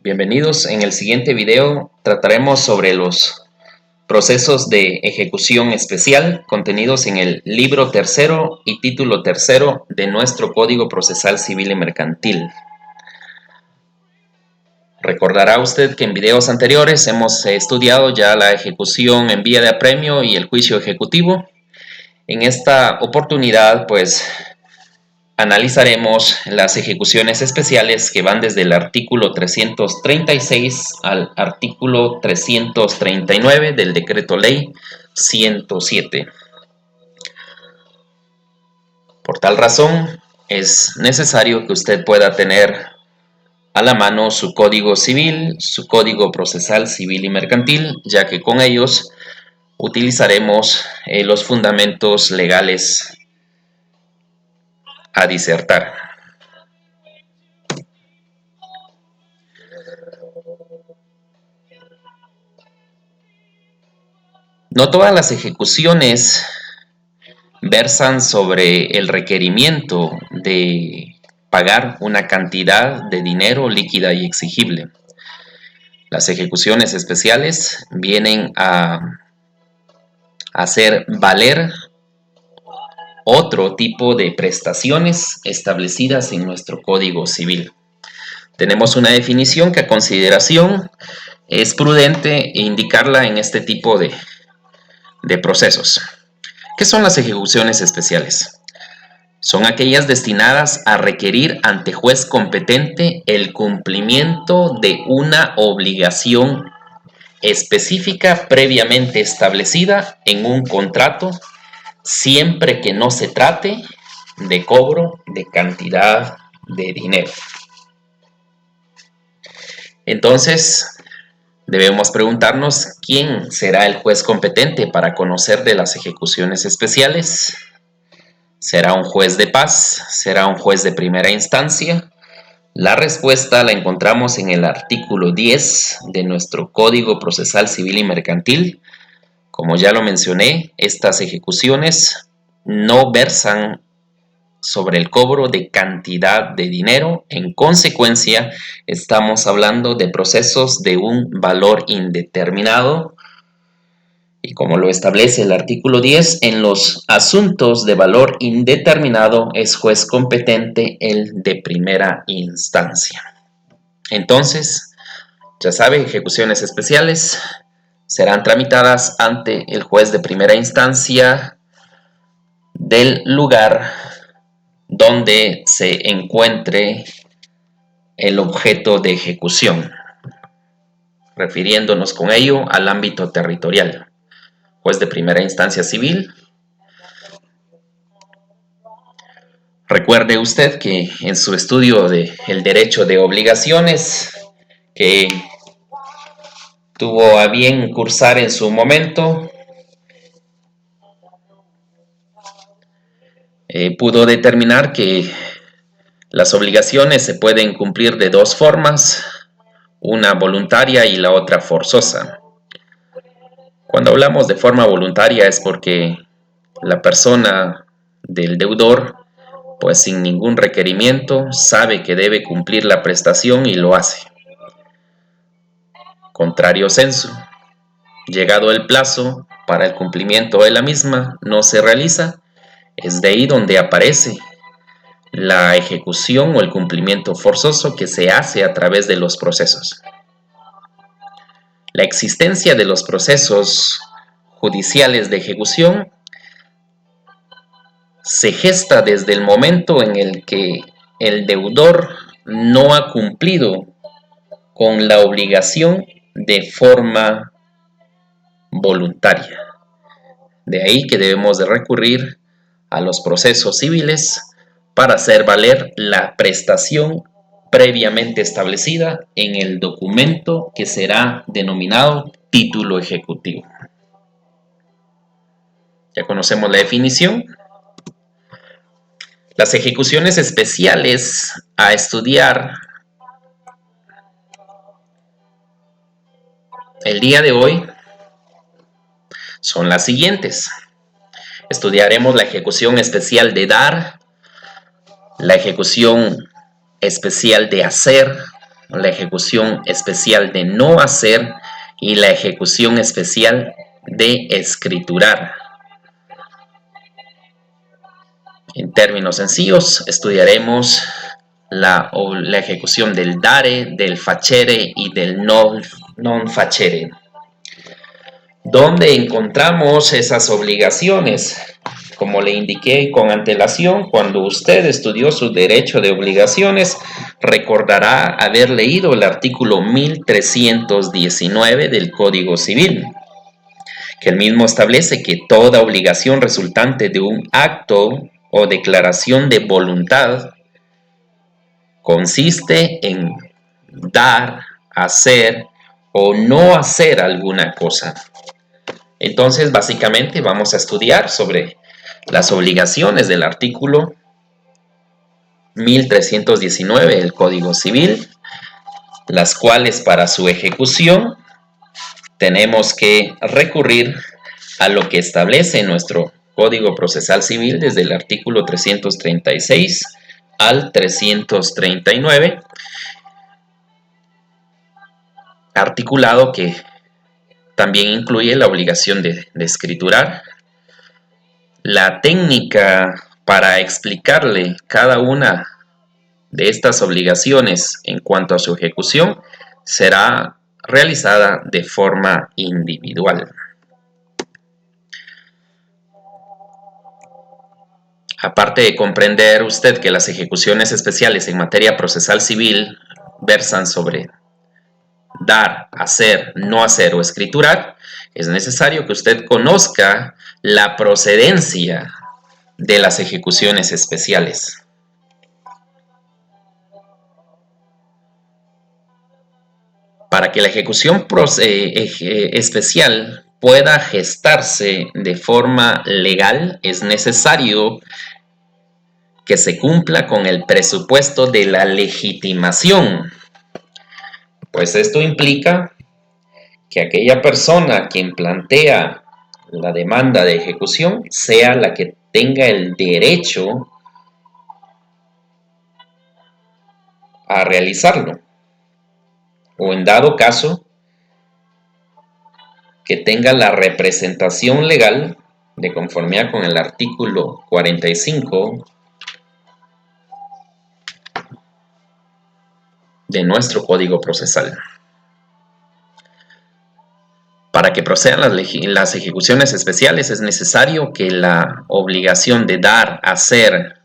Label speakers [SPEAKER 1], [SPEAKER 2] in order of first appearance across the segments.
[SPEAKER 1] Bienvenidos. En el siguiente video trataremos sobre los procesos de ejecución especial contenidos en el libro tercero y título tercero de nuestro Código Procesal Civil y Mercantil. Recordará usted que en videos anteriores hemos estudiado ya la ejecución en vía de apremio y el juicio ejecutivo. En esta oportunidad, analizaremos las ejecuciones especiales que van desde el artículo 336 al artículo 339 del Decreto Ley 107. Por tal razón, es necesario que usted pueda tener a la mano su Código Civil, su Código Procesal Civil y Mercantil, ya que con ellos utilizaremos los fundamentos legales a disertar. No todas las ejecuciones versan sobre el requerimiento de pagar una cantidad de dinero líquida y exigible. Las ejecuciones especiales vienen a hacer valer otro tipo de prestaciones establecidas en nuestro Código Civil. Tenemos una definición que a consideración es prudente indicarla en este tipo de procesos. ¿Qué son las ejecuciones especiales? Son aquellas destinadas a requerir ante juez competente el cumplimiento de una obligación específica previamente establecida en un contrato, siempre que no se trate de cobro de cantidad de dinero. Entonces, debemos preguntarnos quién será el juez competente para conocer de las ejecuciones especiales. ¿Será un juez de paz? ¿Será un juez de primera instancia? La respuesta la encontramos en el artículo 10 de nuestro Código Procesal Civil y Mercantil. Como ya lo mencioné, estas ejecuciones no versan sobre el cobro de cantidad de dinero. En consecuencia, estamos hablando de procesos de un valor indeterminado. Y como lo establece el artículo 10, en los asuntos de valor indeterminado es juez competente el de primera instancia. Entonces, ya sabe, ejecuciones especiales serán tramitadas ante el juez de primera instancia del lugar donde se encuentre el objeto de ejecución, refiriéndonos con ello al ámbito territorial. Juez de primera instancia civil. Recuerde usted que en su estudio del derecho de obligaciones que tuvo a bien cursar en su momento, pudo determinar que las obligaciones se pueden cumplir de dos formas, una voluntaria y la otra forzosa. Cuando hablamos de forma voluntaria es porque la persona del deudor, pues sin ningún requerimiento, sabe que debe cumplir la prestación y lo hace. Contrario sensu, llegado el plazo para el cumplimiento de la misma, no se realiza, es de ahí donde aparece la ejecución o el cumplimiento forzoso que se hace a través de los procesos. La existencia de los procesos judiciales de ejecución se gesta desde el momento en el que el deudor no ha cumplido con la obligación de forma voluntaria. De ahí que debemos de recurrir a los procesos civiles para hacer valer la prestación previamente establecida en el documento que será denominado título ejecutivo. Ya conocemos la definición. Las ejecuciones especiales a estudiar el día de hoy son las siguientes. Estudiaremos la ejecución especial de dar, la ejecución especial de hacer, la ejecución especial de no hacer y la ejecución especial de escriturar. En términos sencillos, estudiaremos la ejecución del dare, del facere y del non facere. ¿Dónde encontramos esas obligaciones? Como le indiqué con antelación, cuando usted estudió su derecho de obligaciones, recordará haber leído el artículo 1319 del Código Civil, que el mismo establece que toda obligación resultante de un acto o declaración de voluntad consiste en dar, hacer o no hacer alguna cosa. Entonces, básicamente vamos a estudiar sobre las obligaciones del artículo 1319 del Código Civil, las cuales para su ejecución tenemos que recurrir a lo que establece nuestro Código Procesal Civil desde el artículo 336 al 339, articulado que también incluye la obligación de escriturar. La técnica para explicarle cada una de estas obligaciones en cuanto a su ejecución será realizada de forma individual. Aparte de comprender usted que las ejecuciones especiales en materia procesal civil versan sobre dar, hacer, no hacer o escriturar, es necesario que usted conozca la procedencia de las ejecuciones especiales. Para que la ejecución especial pueda gestarse de forma legal, es necesario que se cumpla con el presupuesto de la legitimación. Pues esto implica que aquella persona quien plantea la demanda de ejecución sea la que tenga el derecho a realizarlo, o en dado caso que tenga la representación legal de conformidad con el artículo 45 de nuestro Código Procesal. Para que procedan las ejecuciones especiales es necesario que la obligación de dar, hacer,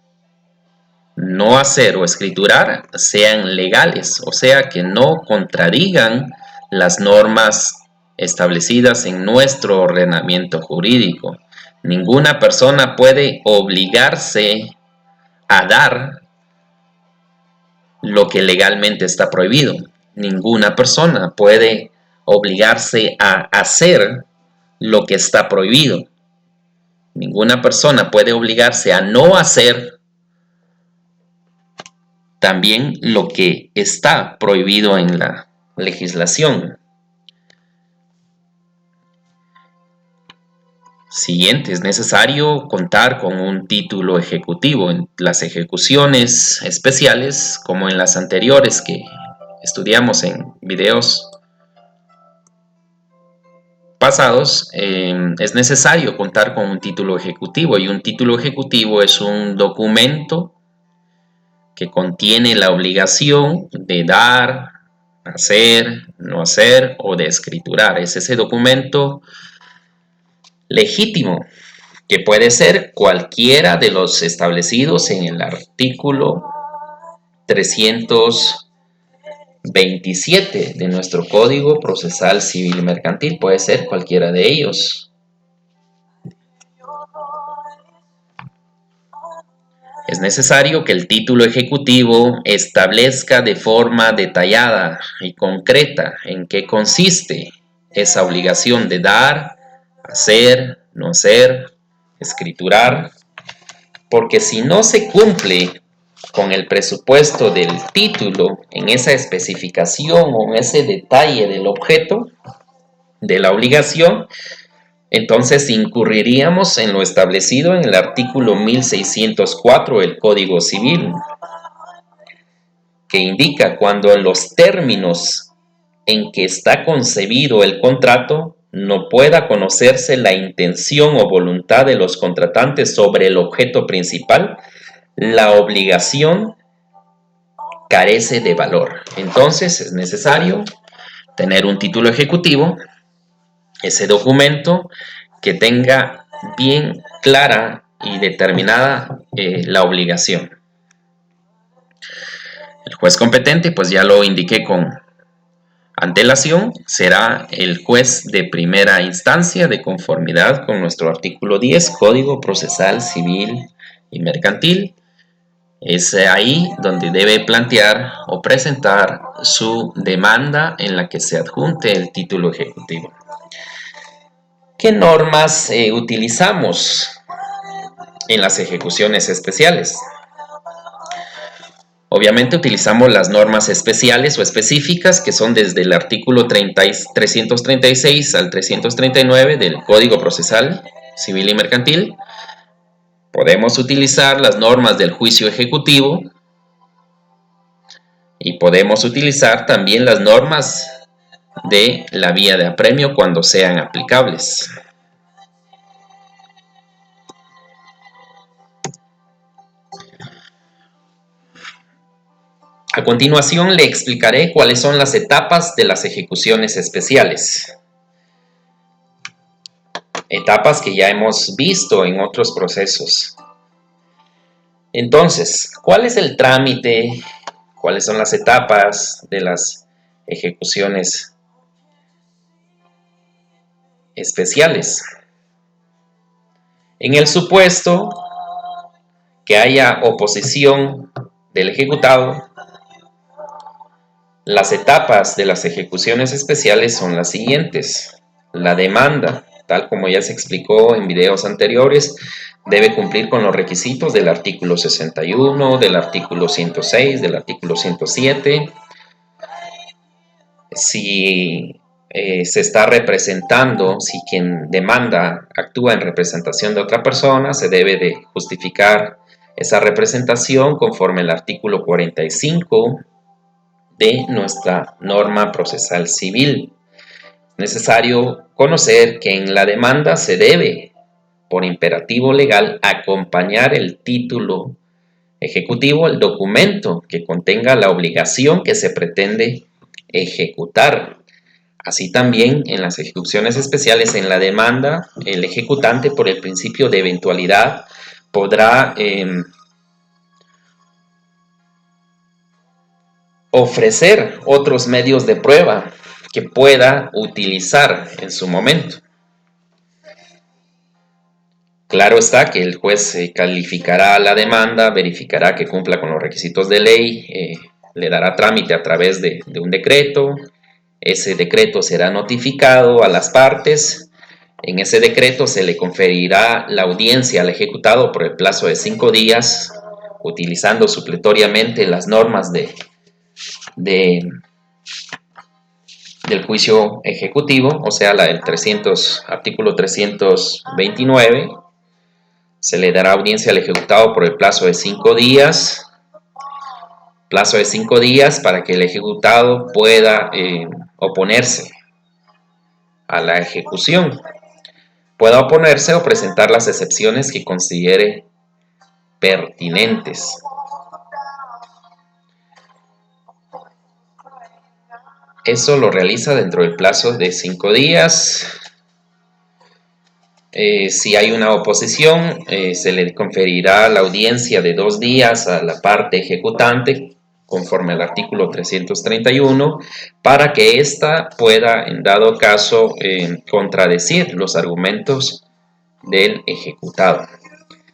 [SPEAKER 1] no hacer o escriturar sean legales, o sea, que no contradigan las normas establecidas en nuestro ordenamiento jurídico. Ninguna persona puede obligarse a dar lo que legalmente está prohibido. Ninguna persona puede obligarse a hacer lo que está prohibido. Ninguna persona puede obligarse a no hacer también lo que está prohibido en la legislación. Siguiente, es necesario contar con un título ejecutivo. En las ejecuciones especiales, como en las anteriores que estudiamos en videos pasados, es necesario contar con un título ejecutivo, y un título ejecutivo es un documento que contiene la obligación de dar, hacer, no hacer o de escriturar. Es ese documento legítimo que puede ser cualquiera de los establecidos en el artículo 327 de nuestro Código Procesal Civil Mercantil. Puede ser cualquiera de ellos. Es necesario que el título ejecutivo establezca de forma detallada y concreta en qué consiste esa obligación de dar, hacer, no hacer, escriturar, porque si no se cumple con el presupuesto del título en esa especificación o en ese detalle del objeto de la obligación, entonces incurriríamos en lo establecido en el artículo 1604 del Código Civil, que indica cuando en los términos en que está concebido el contrato no pueda conocerse la intención o voluntad de los contratantes sobre el objeto principal, la obligación carece de valor. Entonces es necesario tener un título ejecutivo, ese documento que tenga bien clara y determinada la obligación. El juez competente, pues ya lo indiqué con antelación, será el juez de primera instancia de conformidad con nuestro artículo 10, Código Procesal Civil y Mercantil. Es ahí donde debe plantear o presentar su demanda en la que se adjunte el título ejecutivo. ¿Qué normas utilizamos en las ejecuciones especiales? Obviamente utilizamos las normas especiales o específicas que son desde el artículo 336 al 339 del Código Procesal Civil y Mercantil. Podemos utilizar las normas del juicio ejecutivo y podemos utilizar también las normas de la vía de apremio cuando sean aplicables. A continuación le explicaré cuáles son las etapas de las ejecuciones especiales. Etapas que ya hemos visto en otros procesos. Entonces, ¿cuál es el trámite? ¿Cuáles son las etapas de las ejecuciones especiales? En el supuesto que haya oposición del ejecutado, las etapas de las ejecuciones especiales son las siguientes. La demanda, tal como ya se explicó en videos anteriores, debe cumplir con los requisitos del artículo 61, del artículo 106, del artículo 107. Si se está representando, si quien demanda actúa en representación de otra persona, se debe de justificar esa representación conforme al artículo 45 de nuestra norma procesal civil. Es necesario conocer que en la demanda se debe, por imperativo legal, acompañar el título ejecutivo, el documento que contenga la obligación que se pretende ejecutar. Así también en las ejecuciones especiales en la demanda, el ejecutante por el principio de eventualidad podrá ofrecer otros medios de prueba que pueda utilizar en su momento. Claro está que el juez calificará la demanda, verificará que cumpla con los requisitos de ley, le dará trámite a través de un decreto. Ese decreto será notificado a las partes. En ese decreto se le conferirá la audiencia al ejecutado por el plazo de 5 días, utilizando supletoriamente las normas del juicio ejecutivo, o sea, la del artículo 329. Se le dará audiencia al ejecutado por el plazo de 5 días. Plazo de 5 días para que el ejecutado pueda oponerse a la ejecución. Pueda oponerse o presentar las excepciones que considere pertinentes. Eso lo realiza dentro del plazo de 5 días. Si hay una oposición, se le conferirá la audiencia de 2 días a la parte ejecutante, conforme al artículo 331, para que ésta pueda, en dado caso, contradecir los argumentos del ejecutado.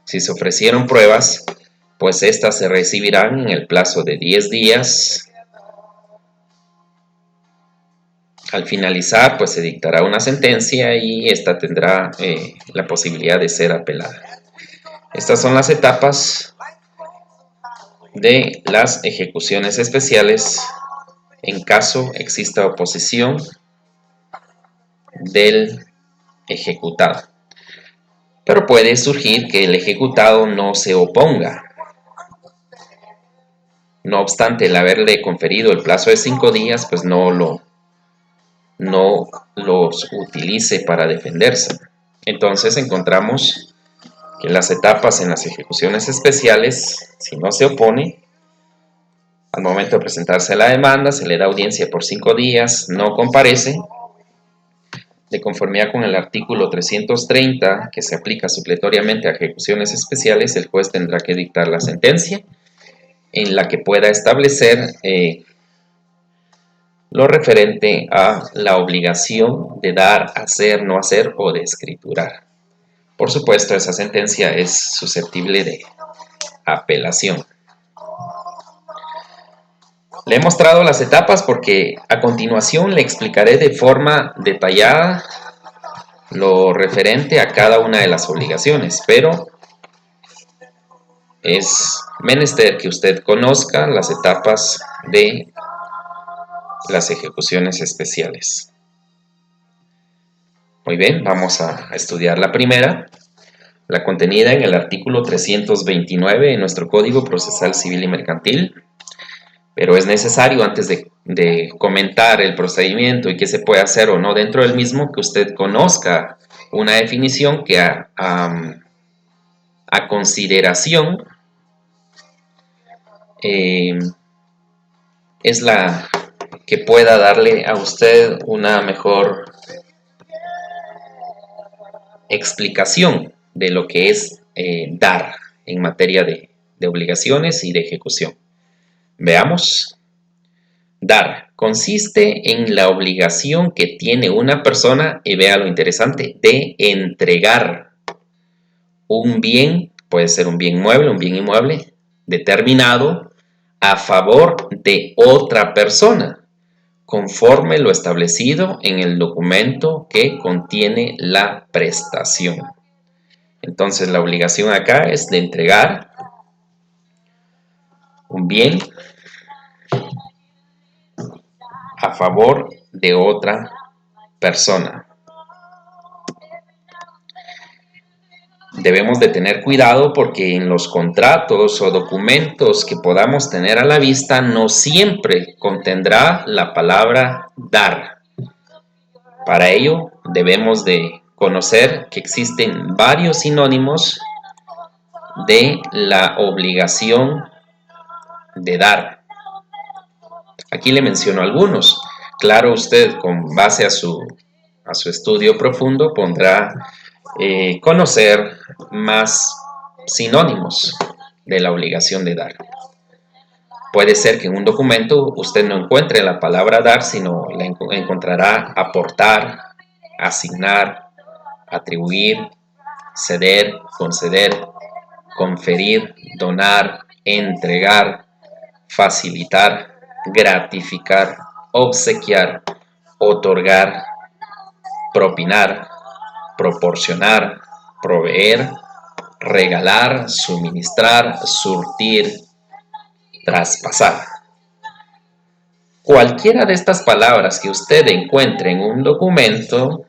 [SPEAKER 1] Si se ofrecieron pruebas, pues estas se recibirán en el plazo de 10 días. Al finalizar, pues se dictará una sentencia y esta tendrá la posibilidad de ser apelada. Estas son las etapas de las ejecuciones especiales en caso exista oposición del ejecutado. Pero puede surgir que el ejecutado no se oponga. No obstante, el haberle conferido el plazo de 5 días, pues no los utilice para defenderse. Entonces encontramos que las etapas en las ejecuciones especiales, si no se opone, al momento de presentarse la demanda, se le da audiencia por 5 días, no comparece, de conformidad con el artículo 330, que se aplica supletoriamente a ejecuciones especiales, el juez tendrá que dictar la sentencia en la que pueda establecer lo referente a la obligación de dar, hacer, no hacer o de escriturar. Por supuesto, esa sentencia es susceptible de apelación. Le he mostrado las etapas porque a continuación le explicaré de forma detallada lo referente a cada una de las obligaciones, pero es menester que usted conozca las etapas de las ejecuciones especiales. Muy bien, vamos a estudiar la primera, la contenida en el artículo 329 de nuestro Código Procesal Civil y Mercantil, pero es necesario antes de comentar el procedimiento y qué se puede hacer o no dentro del mismo, que usted conozca una definición que a consideración es la que pueda darle a usted una mejor explicación de lo que es dar en materia de obligaciones y de ejecución. Veamos. Dar consiste en la obligación que tiene una persona, y vea lo interesante, de entregar un bien, puede ser un bien mueble, un bien inmueble, determinado a favor de otra persona, conforme lo establecido en el documento que contiene la prestación. Entonces la obligación acá es de entregar un bien a favor de otra persona. Debemos de tener cuidado porque en los contratos o documentos que podamos tener a la vista no siempre contendrá la palabra dar. Para ello debemos de conocer que existen varios sinónimos de la obligación de dar. Aquí le menciono algunos. Claro, usted con base a su estudio profundo podrá conocer más sinónimos de la obligación de dar. Puede ser que en un documento usted no encuentre la palabra dar, sino la encontrará aportar, asignar, atribuir, ceder, conceder, conferir, donar, entregar, facilitar, gratificar, obsequiar, otorgar, propinar, proporcionar, proveer, regalar, suministrar, surtir, traspasar. Cualquiera de estas palabras que usted encuentre en un documento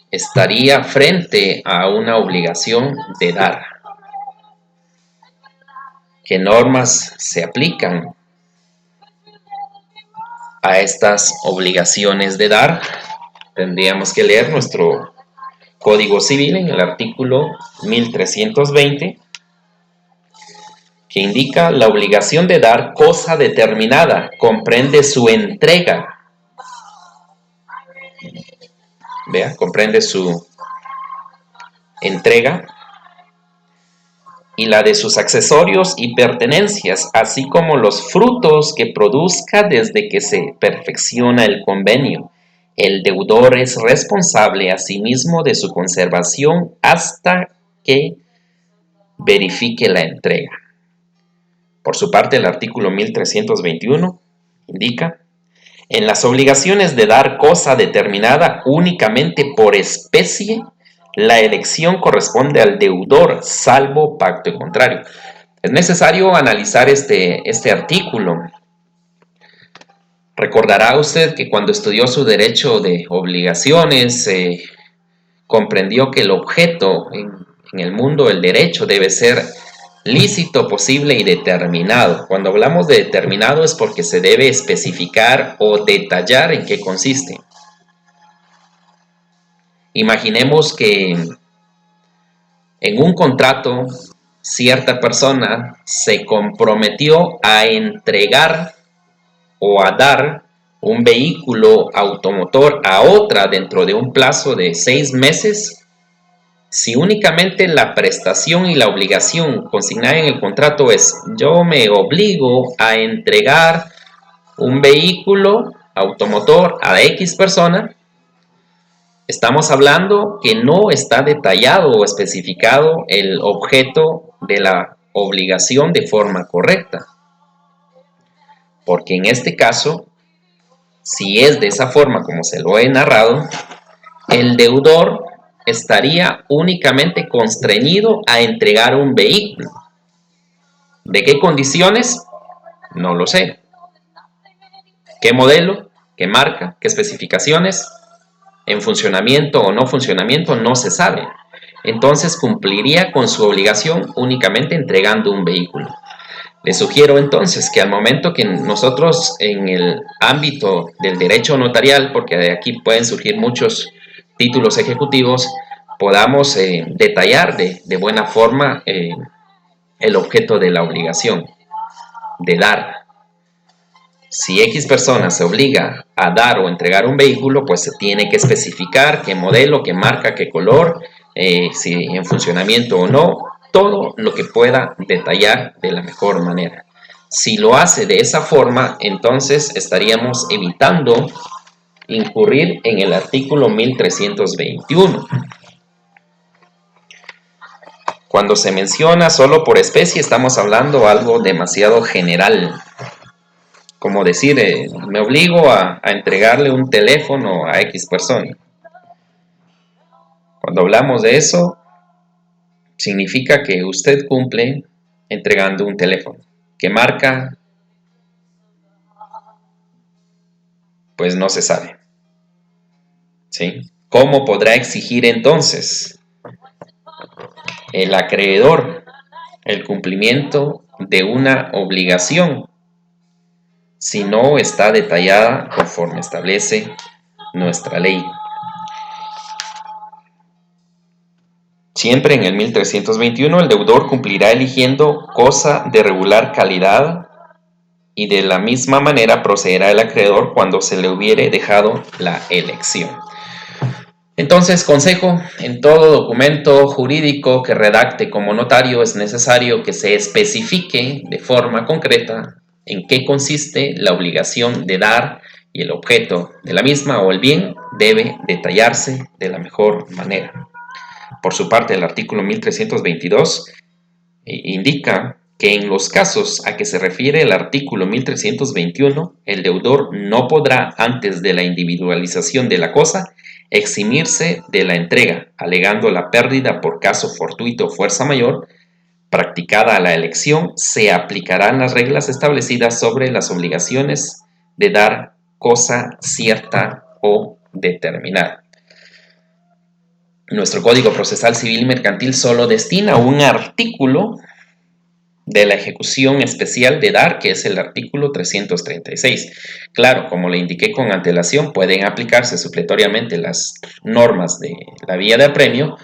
[SPEAKER 1] estaría frente a una obligación de dar. ¿Qué normas se aplican a estas obligaciones de dar? Tendríamos que leer nuestro Código Civil en el artículo 1320, que indica la obligación de dar cosa determinada, comprende su entrega. Vea, comprende su entrega y la de sus accesorios y pertenencias, así como los frutos que produzca desde que se perfecciona el convenio. El deudor es responsable asimismo de su conservación hasta que verifique la entrega. Por su parte, el artículo 1321 indica: en las obligaciones de dar cosa determinada únicamente por especie, la elección corresponde al deudor, salvo pacto contrario. Es necesario analizar este artículo. Recordará usted que cuando estudió su derecho de obligaciones, comprendió que el objeto en el mundo del derecho debe ser Lícito, posible y determinado. Cuando hablamos de determinado es porque se debe especificar o detallar en qué consiste. Imaginemos que en un contrato cierta persona se comprometió a entregar o a dar un vehículo automotor a otra dentro de un plazo de 6 meses. Si únicamente la prestación y la obligación consignada en el contrato es yo me obligo a entregar un vehículo automotor a X persona, estamos hablando que no está detallado o especificado el objeto de la obligación de forma correcta. Porque en este caso, si es de esa forma como se lo he narrado, el deudor estaría únicamente constreñido a entregar un vehículo. ¿De qué condiciones? No lo sé. ¿Qué modelo? ¿Qué marca? ¿Qué especificaciones? En funcionamiento o no funcionamiento no se sabe. Entonces cumpliría con su obligación únicamente entregando un vehículo. Les sugiero entonces que al momento que nosotros en el ámbito del derecho notarial, porque de aquí pueden surgir muchos títulos ejecutivos, podamos detallar de buena forma el objeto de la obligación de dar. Si X persona se obliga a dar o entregar un vehículo, pues se tiene que especificar qué modelo, qué marca, qué color, si en funcionamiento o no, todo lo que pueda detallar de la mejor manera. Si lo hace de esa forma, entonces estaríamos evitando incurrir en el artículo 1321. Cuando se menciona solo por especie, estamos hablando algo demasiado general. Como decir, me obligo a entregarle un teléfono a X persona. Cuando hablamos de eso, significa que usted cumple entregando un teléfono. ¿Qué marca? Pues no se sabe. ¿Sí? ¿Cómo podrá exigir entonces el acreedor el cumplimiento de una obligación si no está detallada conforme establece nuestra ley? Siempre en el 1321 el deudor cumplirá eligiendo cosa de regular calidad y de la misma manera procederá el acreedor cuando se le hubiere dejado la elección. Entonces, consejo, en todo documento jurídico que redacte como notario es necesario que se especifique de forma concreta en qué consiste la obligación de dar y el objeto de la misma o el bien debe detallarse de la mejor manera. Por su parte, el artículo 1322 indica que en los casos a que se refiere el artículo 1321, el deudor no podrá, antes de la individualización de la cosa, eximirse de la entrega, alegando la pérdida por caso fortuito o fuerza mayor. Practicada la elección, se aplicarán las reglas establecidas sobre las obligaciones de dar cosa cierta o determinada. Nuestro Código Procesal Civil y Mercantil solo destina un artículo de la ejecución especial de dar, que es el artículo 336. Claro, como le indiqué con antelación, pueden aplicarse supletoriamente las normas de la vía de apremio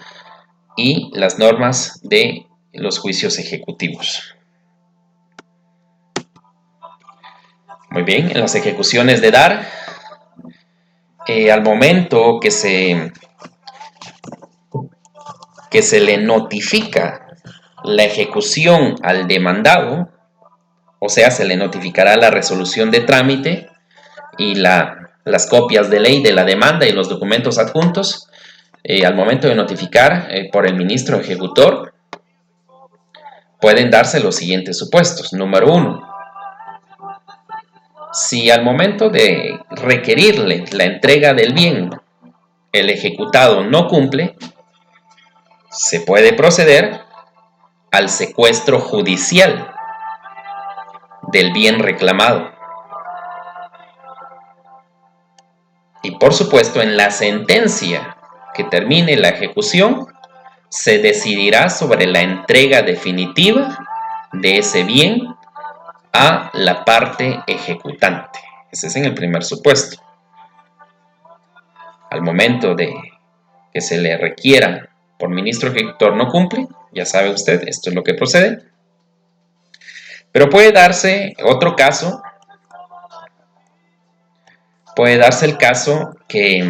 [SPEAKER 1] y las normas de los juicios ejecutivos. Muy bien, en las ejecuciones de dar, al momento que se le notifica la ejecución al demandado, o sea, se le notificará la resolución de trámite y las copias de ley de la demanda y los documentos adjuntos. Al momento de notificar por el ministro ejecutor, pueden darse los siguientes supuestos. Número 1. Si al momento de requerirle la entrega del bien, el ejecutado no cumple, se puede proceder al secuestro judicial del bien reclamado. Y por supuesto, en la sentencia que termine la ejecución, se decidirá sobre la entrega definitiva de ese bien a la parte ejecutante. Ese es en el primer supuesto. Al momento de que se le requiera por ministro ejecutor no cumple, ya sabe usted, esto es lo que procede. Pero puede darse otro caso, puede darse el caso que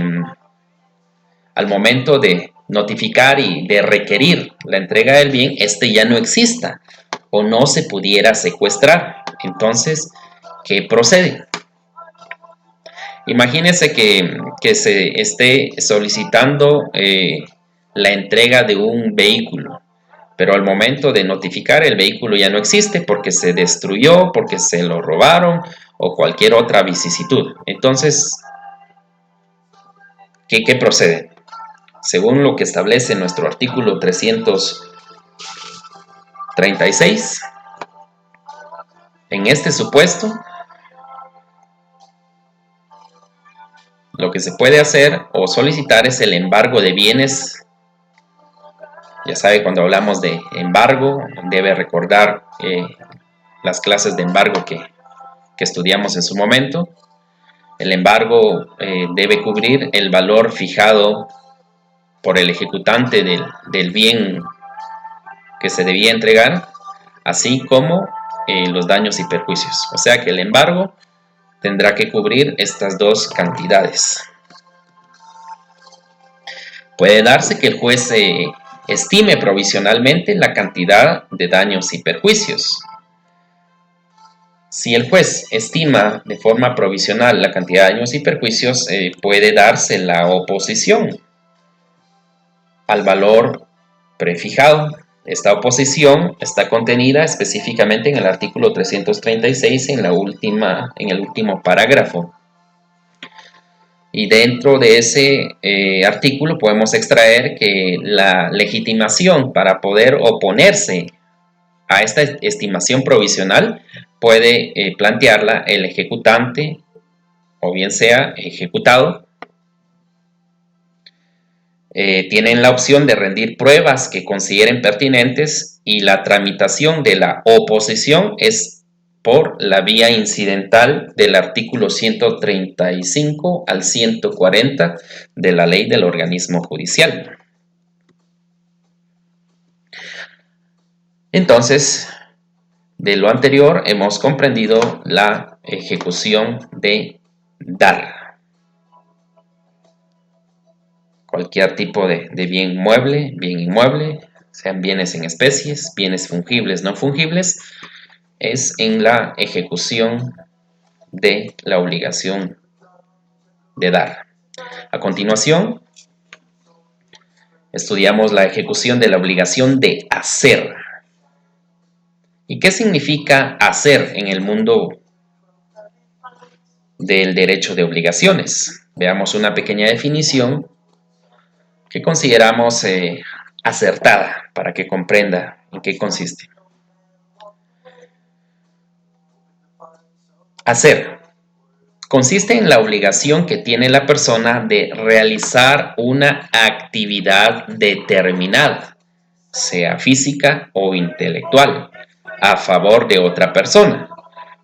[SPEAKER 1] al momento de notificar y de requerir la entrega del bien, este ya no exista o no se pudiera secuestrar. Entonces, ¿qué procede? Imagínese que se esté solicitando la entrega de un vehículo, pero al momento de notificar el vehículo ya no existe porque se destruyó, porque se lo robaron o cualquier otra vicisitud. Entonces, ¿qué procede? Según lo que establece nuestro artículo 336, en este supuesto, lo que se puede hacer o solicitar es el embargo de bienes. Ya sabe, cuando hablamos de embargo, debe recordar las clases de embargo que estudiamos en su momento. El embargo debe cubrir el valor fijado por el ejecutante del bien que se debía entregar, así como los daños y perjuicios. O sea que el embargo tendrá que cubrir estas dos cantidades. Puede darse que el juez estime provisionalmente la cantidad de daños y perjuicios. Si el juez estima de forma provisional la cantidad de daños y perjuicios, puede darse la oposición al valor prefijado. Esta oposición está contenida específicamente en el artículo 336 en el último parágrafo. Y dentro de ese artículo podemos extraer que la legitimación para poder oponerse a esta estimación provisional puede plantearla el ejecutante o bien sea ejecutado. Tienen la opción de rendir pruebas que consideren pertinentes y la tramitación de la oposición es por la vía incidental del artículo 135 al 140 de la ley del organismo judicial. Entonces, de lo anterior hemos comprendido la ejecución de dar. Cualquier tipo de bien mueble, bien inmueble, sean bienes en especies, bienes fungibles, no fungibles, es en la ejecución de la obligación de dar. A continuación, estudiamos la ejecución de la obligación de hacer. ¿Y qué significa hacer en el mundo del derecho de obligaciones? Veamos una pequeña definición que consideramos acertada para que comprenda en qué consiste. Hacer consiste en la obligación que tiene la persona de realizar una actividad determinada, sea física o intelectual, a favor de otra persona,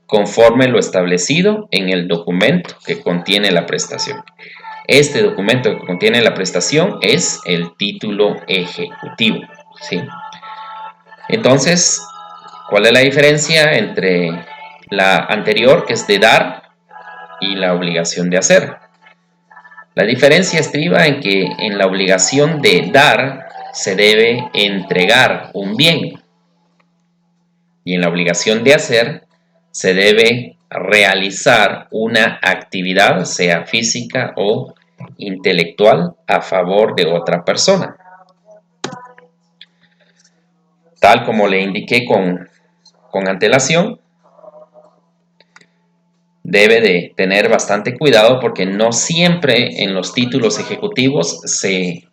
[SPEAKER 1] conforme lo establecido en el documento que contiene la prestación. Este documento que contiene la prestación es el título ejecutivo, ¿sí? Entonces, ¿cuál es la diferencia entre la anterior, que es de dar, y la obligación de hacer? La diferencia estriba en que en la obligación de dar se debe entregar un bien y en la obligación de hacer se debe realizar una actividad, sea física o intelectual, a favor de otra persona. Tal como le indiqué con antelación, debe de tener bastante cuidado porque no siempre en los títulos ejecutivos se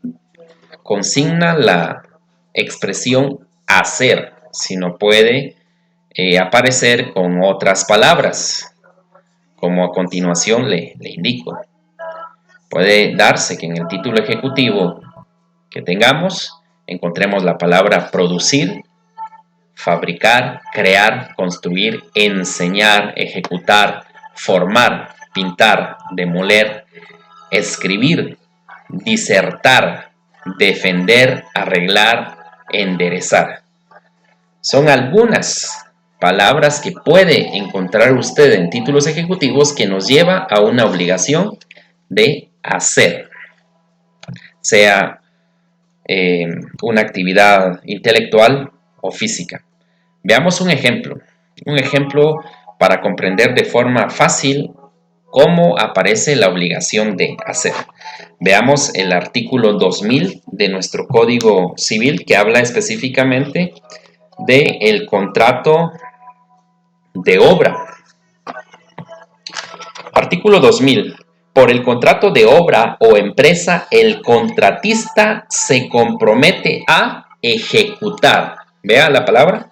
[SPEAKER 1] consigna la expresión hacer, sino puede aparecer con otras palabras, como a continuación le indico. Puede darse que en el título ejecutivo que tengamos encontremos la palabra producir, fabricar, crear, construir, enseñar, ejecutar, formar, pintar, demoler, escribir, disertar, defender, arreglar, enderezar. Son algunas palabras que puede encontrar usted en títulos ejecutivos que nos lleva a una obligación de hacer, sea una actividad intelectual o física. Veamos un ejemplo para comprender de forma fácil cómo aparece la obligación de hacer. Veamos el artículo 2000 de nuestro Código Civil, que habla específicamente del contrato de obra. Artículo 2000. Por el contrato de obra o empresa, el contratista se compromete a ejecutar. Vea la palabra.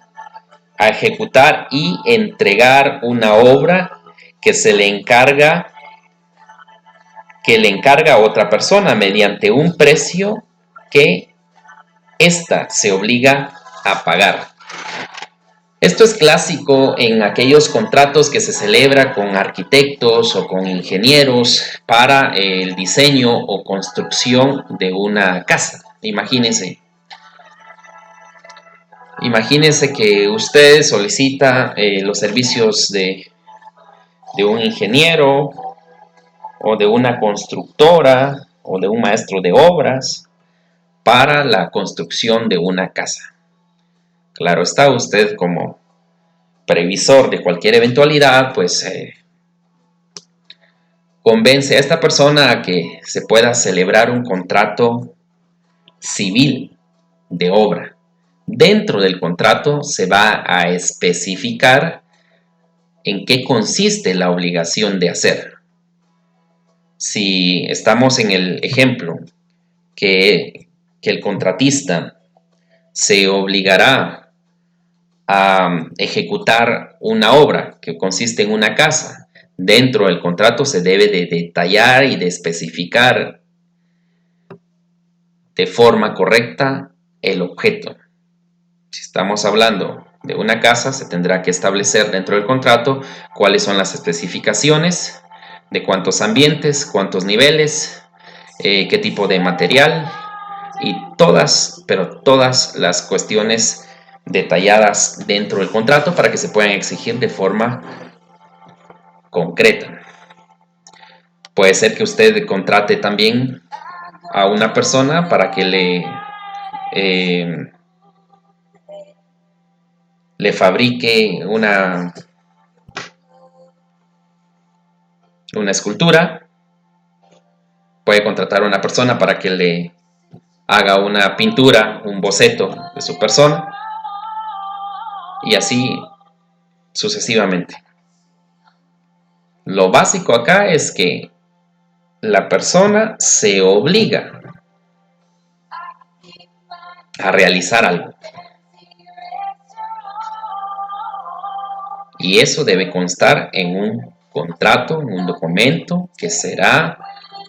[SPEAKER 1] A ejecutar y entregar una obra que le encarga a otra persona mediante un precio que ésta se obliga a pagar. Esto es clásico en aquellos contratos que se celebra con arquitectos o con ingenieros para el diseño o construcción de una casa. Imagínense que usted solicita los servicios de un ingeniero o de una constructora o de un maestro de obras para la construcción de una casa. Claro está, usted como previsor de cualquier eventualidad, pues convence a esta persona a que se pueda celebrar un contrato civil de obra. Dentro del contrato se va a especificar en qué consiste la obligación de hacer. Si estamos en el ejemplo que el contratista se obligará a ejecutar una obra que consiste en una casa, dentro del contrato se debe de detallar y de especificar de forma correcta el objeto. Si estamos hablando de una casa, se tendrá que establecer dentro del contrato cuáles son las especificaciones, de cuántos ambientes, cuántos niveles, qué tipo de material y todas las cuestiones detalladas dentro del contrato para que se puedan exigir de forma concreta. Puede ser que usted contrate también a una persona para que le fabrique una escultura. Puede contratar a una persona para que le haga una pintura, un boceto de su persona, y así sucesivamente. Lo básico acá es que la persona se obliga a realizar algo. Y eso debe constar en un contrato, en un documento que será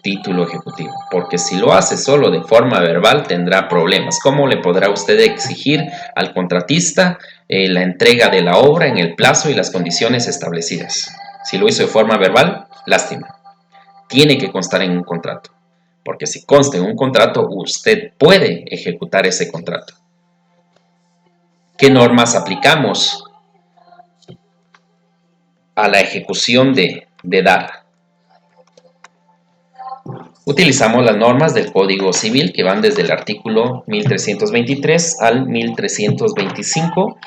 [SPEAKER 1] título ejecutivo. Porque si lo hace solo de forma verbal tendrá problemas. ¿Cómo le podrá usted exigir al contratista la entrega de la obra en el plazo y las condiciones establecidas? Si lo hizo de forma verbal, lástima. Tiene que constar en un contrato. Porque si consta en un contrato, usted puede ejecutar ese contrato. ¿Qué normas aplicamos a la ejecución de dar? Utilizamos las normas del Código Civil que van desde el artículo 1323 al 1325,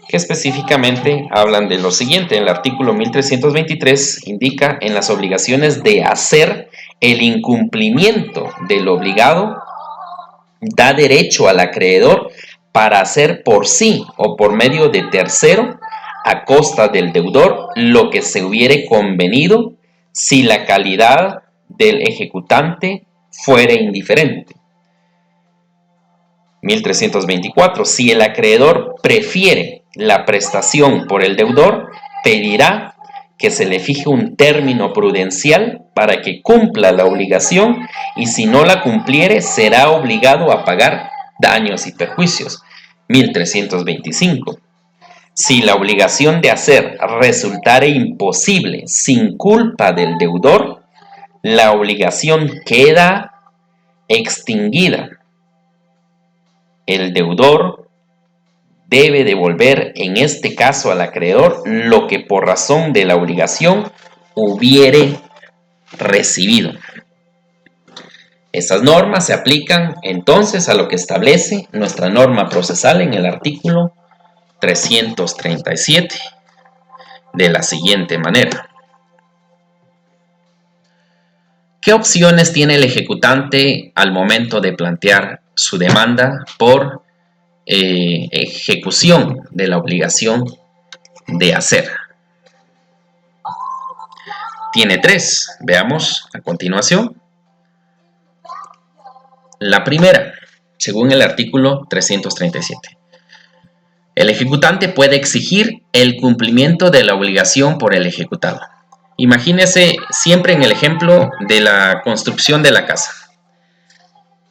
[SPEAKER 1] que específicamente hablan de lo siguiente. En el artículo 1323 indica: en las obligaciones de hacer, el incumplimiento del obligado da derecho al acreedor para hacer por sí o por medio de tercero, a costa del deudor, lo que se hubiere convenido, si la calidad del ejecutante fuere indiferente. 1324. Si el acreedor prefiere la prestación por el deudor, pedirá que se le fije un término prudencial para que cumpla la obligación, y si no la cumpliere, será obligado a pagar daños y perjuicios. 1325. Si la obligación de hacer resultare imposible sin culpa del deudor, la obligación queda extinguida. El deudor debe devolver en este caso al acreedor lo que por razón de la obligación hubiere recibido. Esas normas se aplican entonces a lo que establece nuestra norma procesal en el artículo 337 de la siguiente manera. ¿Qué opciones tiene el ejecutante al momento de plantear su demanda por ejecución de la obligación de hacer? Tiene tres, veamos a continuación. La primera, según el artículo 337. El ejecutante puede exigir el cumplimiento de la obligación por el ejecutado. Imagínese siempre en el ejemplo de la construcción de la casa.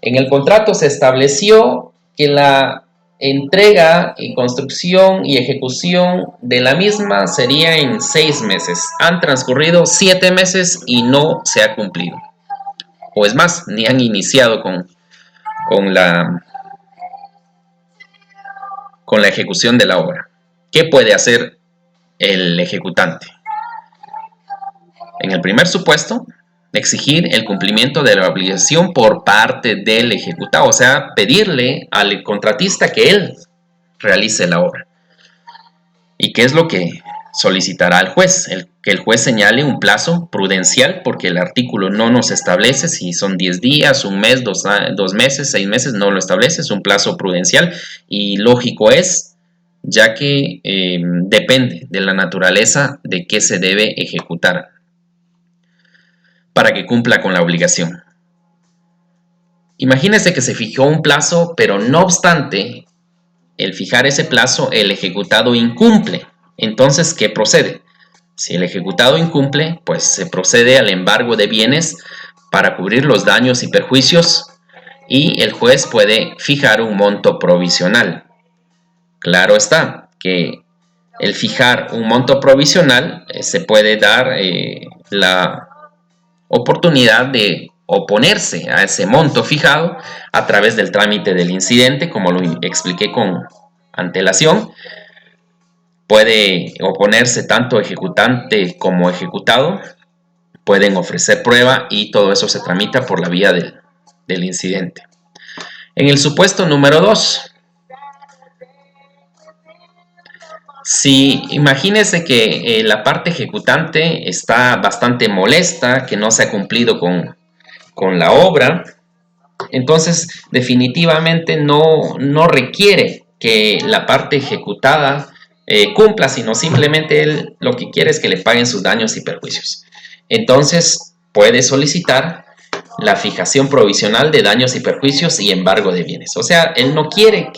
[SPEAKER 1] En el contrato se estableció que la entrega y construcción y ejecución de la misma sería en 6 meses. Han transcurrido 7 meses y no se ha cumplido. O es más, ni han iniciado con la ejecución de la obra. ¿Qué puede hacer el ejecutante? En el primer supuesto, exigir el cumplimiento de la obligación por parte del ejecutado, o sea, pedirle al contratista que él realice la obra. ¿Y qué es lo que solicitará al juez? Que el juez señale un plazo prudencial, porque el artículo no nos establece si son 10 días, un mes, 2 meses, 6 meses, no lo establece, es un plazo prudencial y lógico es, ya que depende de la naturaleza de qué se debe ejecutar para que cumpla con la obligación. Imagínese que se fijó un plazo, pero no obstante, el fijar ese plazo, el ejecutado incumple. Entonces, ¿qué procede? Si el ejecutado incumple, pues se procede al embargo de bienes para cubrir los daños y perjuicios y el juez puede fijar un monto provisional. Claro está que el fijar un monto provisional se puede dar la oportunidad de oponerse a ese monto fijado a través del trámite del incidente, como lo expliqué con antelación. Puede oponerse tanto ejecutante como ejecutado, pueden ofrecer prueba y todo eso se tramita por la vía del incidente. En el supuesto número 2, si imagínese que la parte ejecutante está bastante molesta, que no se ha cumplido con la obra, entonces definitivamente no requiere que la parte ejecutada cumpla, sino simplemente él lo que quiere es que le paguen sus daños y perjuicios. Entonces puede solicitar la fijación provisional de daños y perjuicios y embargo de bienes. O sea, él no quiere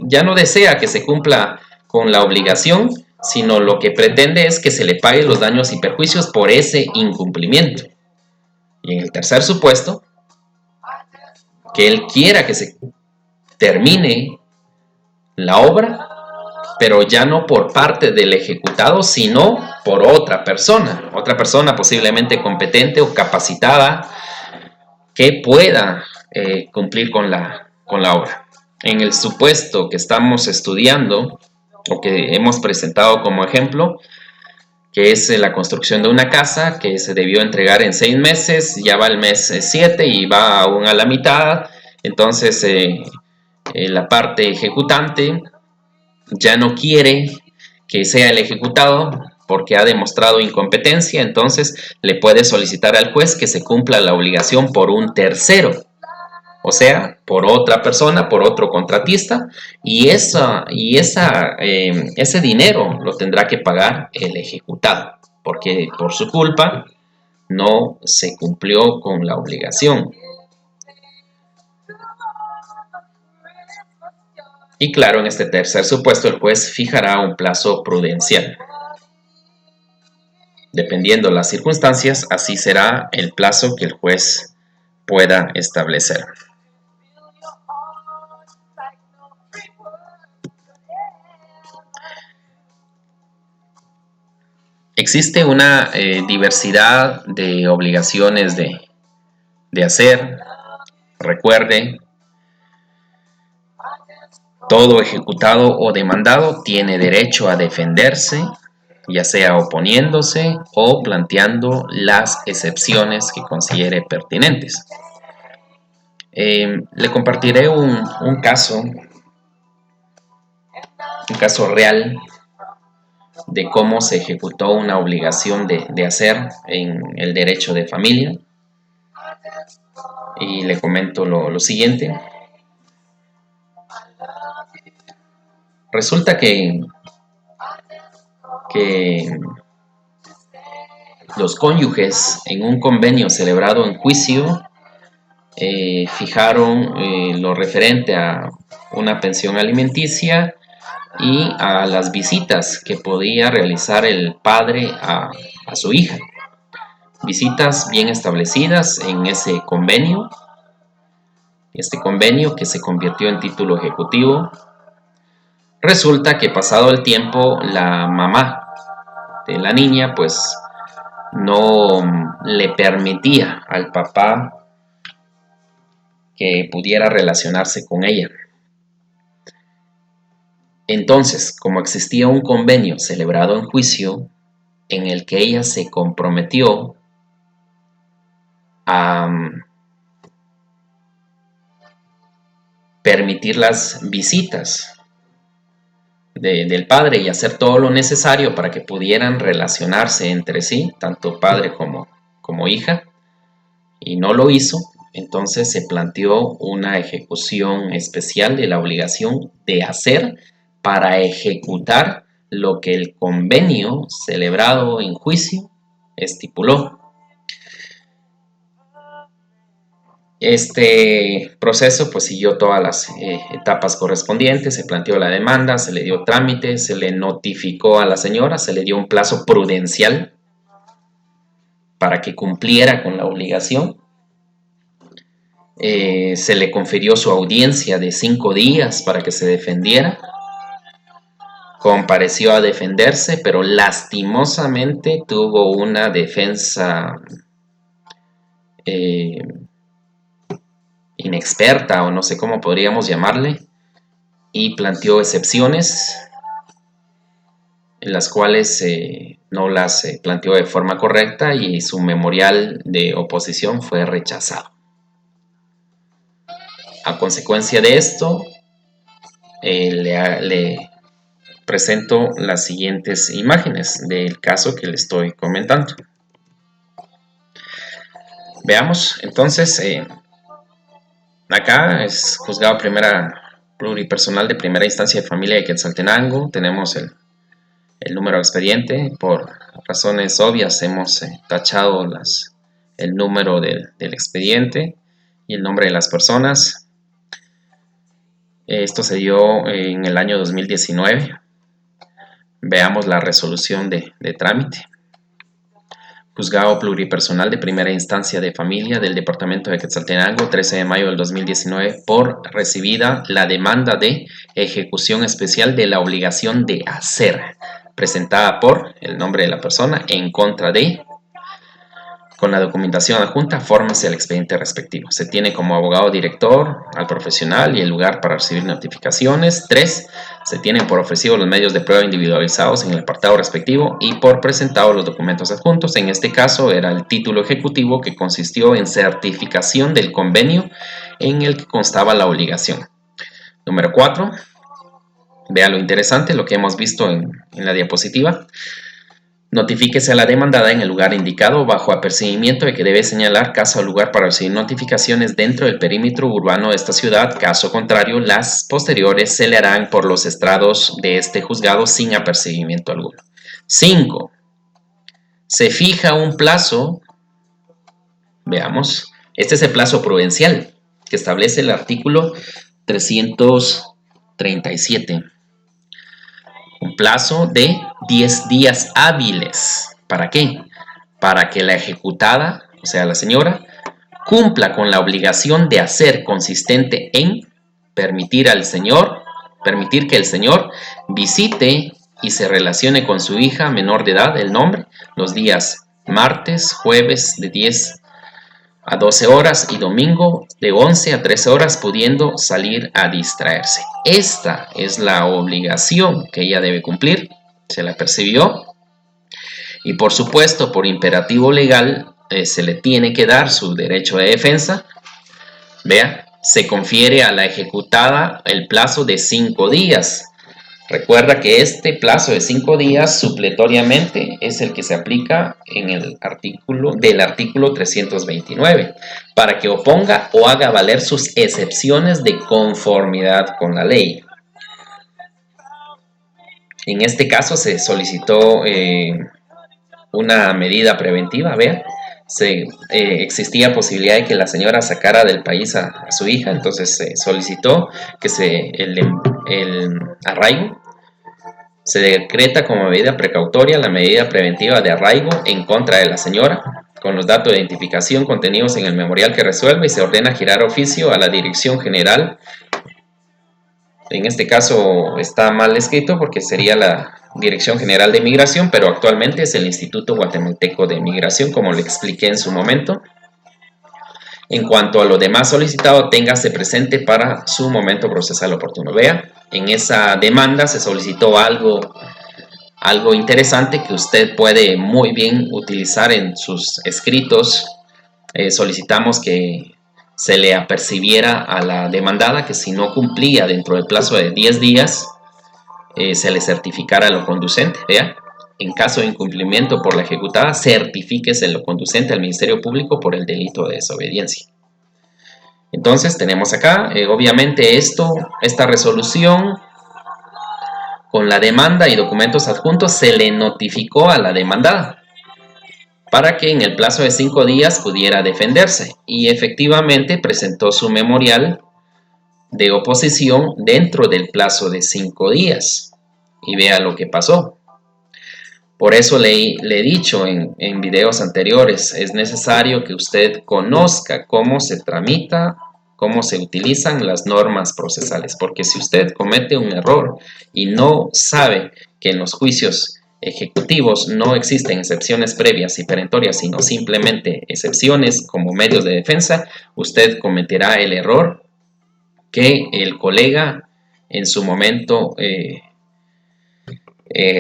[SPEAKER 1] ya no desea que se cumpla con la obligación, sino lo que pretende es que se le pague los daños y perjuicios por ese incumplimiento. Y en el tercer supuesto, que él quiera que se termine la obra, pero ya no por parte del ejecutado, sino por otra persona posiblemente competente o capacitada que pueda cumplir con la obra. En el supuesto que estamos estudiando o que hemos presentado como ejemplo, que es la construcción de una casa que se debió entregar en 6 meses, ya va el mes 7 y va aún a la mitad, entonces la parte ejecutante ya no quiere que sea el ejecutado porque ha demostrado incompetencia, entonces le puede solicitar al juez que se cumpla la obligación por un tercero, o sea, por otra persona, por otro contratista, y ese dinero lo tendrá que pagar el ejecutado, porque por su culpa no se cumplió con la obligación. Y claro, en este tercer supuesto el juez fijará un plazo prudencial. Dependiendo las circunstancias, así será el plazo que el juez pueda establecer. Existe una diversidad de obligaciones de hacer. Recuerde, todo ejecutado o demandado tiene derecho a defenderse, ya sea oponiéndose o planteando las excepciones que considere pertinentes. Le compartiré un caso real de cómo se ejecutó una obligación de hacer en el derecho de familia. Y le comento lo siguiente. Resulta que los cónyuges en un convenio celebrado en juicio fijaron lo referente a una pensión alimenticia y a las visitas que podía realizar el padre a su hija. Visitas bien establecidas en ese convenio. Este convenio, que se convirtió en título ejecutivo. Resulta que pasado el tiempo, la mamá de la niña pues no le permitía al papá que pudiera relacionarse con ella. Entonces, como existía un convenio celebrado en juicio en el que ella se comprometió a permitir las visitas del padre y hacer todo lo necesario para que pudieran relacionarse entre sí, tanto padre como hija, y no lo hizo, entonces se planteó una ejecución especial de la obligación de hacer para ejecutar lo que el convenio celebrado en juicio estipuló. Este proceso pues siguió todas las etapas correspondientes, se planteó la demanda, se le dio trámite, se le notificó a la señora, se le dio un plazo prudencial para que cumpliera con la obligación. Se le confirió su audiencia de 5 días para que se defendiera. Compareció a defenderse, pero lastimosamente tuvo una defensa inexperta, o no sé cómo podríamos llamarle, y planteó excepciones en las cuales no las planteó de forma correcta y su memorial de oposición fue rechazado. A consecuencia de esto, le presento las siguientes imágenes del caso que le estoy comentando. Veamos, entonces, acá es juzgado pluripersonal de primera instancia de familia de Quetzaltenango. Tenemos el número de expediente. Por razones obvias hemos tachado el número del expediente y el nombre de las personas. Esto se dio en el año 2019. Veamos la resolución de trámite. Juzgado pluripersonal de primera instancia de familia del departamento de Quetzaltenango, 13 de mayo del 2019, por recibida la demanda de ejecución especial de la obligación de hacer, presentada por el nombre de la persona en contra de. Con la documentación adjunta, fórmese el expediente respectivo. Se tiene como abogado director al profesional y el lugar para recibir notificaciones. 3. Se tienen por ofrecido los medios de prueba individualizados en el apartado respectivo y por presentado los documentos adjuntos. En este caso era el título ejecutivo que consistió en certificación del convenio en el que constaba la obligación. Número 4. Vea lo interesante, lo que hemos visto en la diapositiva. Notifíquese a la demandada en el lugar indicado bajo apercibimiento de que debe señalar casa o lugar para recibir notificaciones dentro del perímetro urbano de esta ciudad. Caso contrario, las posteriores se le harán por los estrados de este juzgado sin apercibimiento alguno. 5. Se fija un plazo, veamos, este es el plazo prudencial que establece el artículo 337. Un plazo de 10 días hábiles. ¿Para qué? Para que la ejecutada, o sea, la señora, cumpla con la obligación de hacer consistente en permitir que el señor visite y se relacione con su hija menor de edad, el nombre, los días martes, jueves de 10 a 12 horas y domingo de 11 a 13 horas, pudiendo salir a distraerse. Esta es la obligación que ella debe cumplir, se la percibió, y por supuesto, por imperativo legal, se le tiene que dar su derecho de defensa. Vea, se confiere a la ejecutada el plazo de 5 días. Recuerda que este plazo de 5 días supletoriamente es el que se aplica en el artículo 329 para que oponga o haga valer sus excepciones de conformidad con la ley. En este caso se solicitó una medida preventiva, vea. Existía posibilidad de que la señora sacara del país a su hija, entonces se solicitó que el arraigo. Se decreta como medida precautoria la medida preventiva de arraigo en contra de la señora, con los datos de identificación contenidos en el memorial que resuelve, y se ordena girar oficio a la Dirección General. En este caso está mal escrito porque sería la Dirección General de Migración, pero actualmente es el Instituto Guatemalteco de Migración, como le expliqué en su momento. En cuanto a lo demás solicitado, téngase presente para su momento procesal oportuno. Vea, en esa demanda se solicitó algo interesante que usted puede muy bien utilizar en sus escritos. Solicitamos que se le apercibiera a la demandada que si no cumplía dentro del plazo de 10 días, se le certificara lo conducente. ¿Vea? En caso de incumplimiento por la ejecutada, certifíquese lo conducente al Ministerio Público por el delito de desobediencia. Entonces tenemos acá, obviamente esta resolución con la demanda y documentos adjuntos se le notificó a la demandada para que en el plazo de 5 días pudiera defenderse, y efectivamente presentó su memorial de oposición dentro del plazo de 5 días. Y vea lo que pasó. Por eso le he dicho en videos anteriores, es necesario que usted conozca cómo se tramita, cómo se utilizan las normas procesales, porque si usted comete un error y no sabe que en los juicios ejecutivos no existen excepciones previas y perentorias, sino simplemente excepciones como medios de defensa, usted cometerá el error que el colega en su momento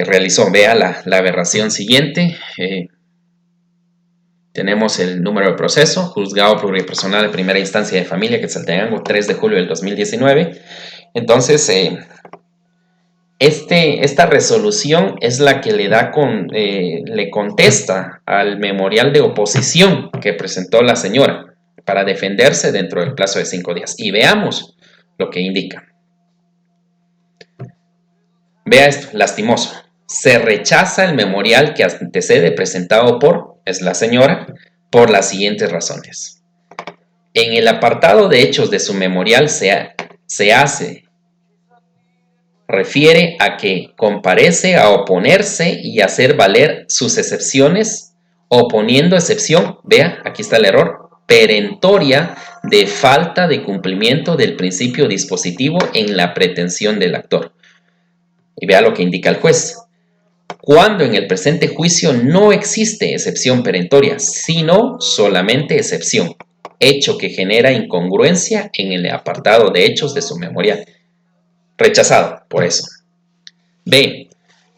[SPEAKER 1] realizó. Vea la aberración siguiente. Tenemos el número de proceso, juzgado pluripersonal de primera instancia de familia, Quetzaltenango, 3 de julio del 2019. Entonces, esta resolución es la que le contesta al memorial de oposición que presentó la señora para defenderse dentro del plazo de 5 días. Y veamos lo que indica. Vea esto, lastimoso. Se rechaza el memorial que antecede presentado es la señora, por las siguientes razones. En el apartado de hechos de su memorial refiere a que comparece a oponerse y hacer valer sus excepciones, oponiendo excepción, vea, aquí está el error, perentoria de falta de cumplimiento del principio dispositivo en la pretensión del actor. Y vea lo que indica el juez. Cuando en el presente juicio no existe excepción perentoria, sino solamente excepción, hecho que genera incongruencia en el apartado de hechos de su memorial. Rechazado, por eso. B.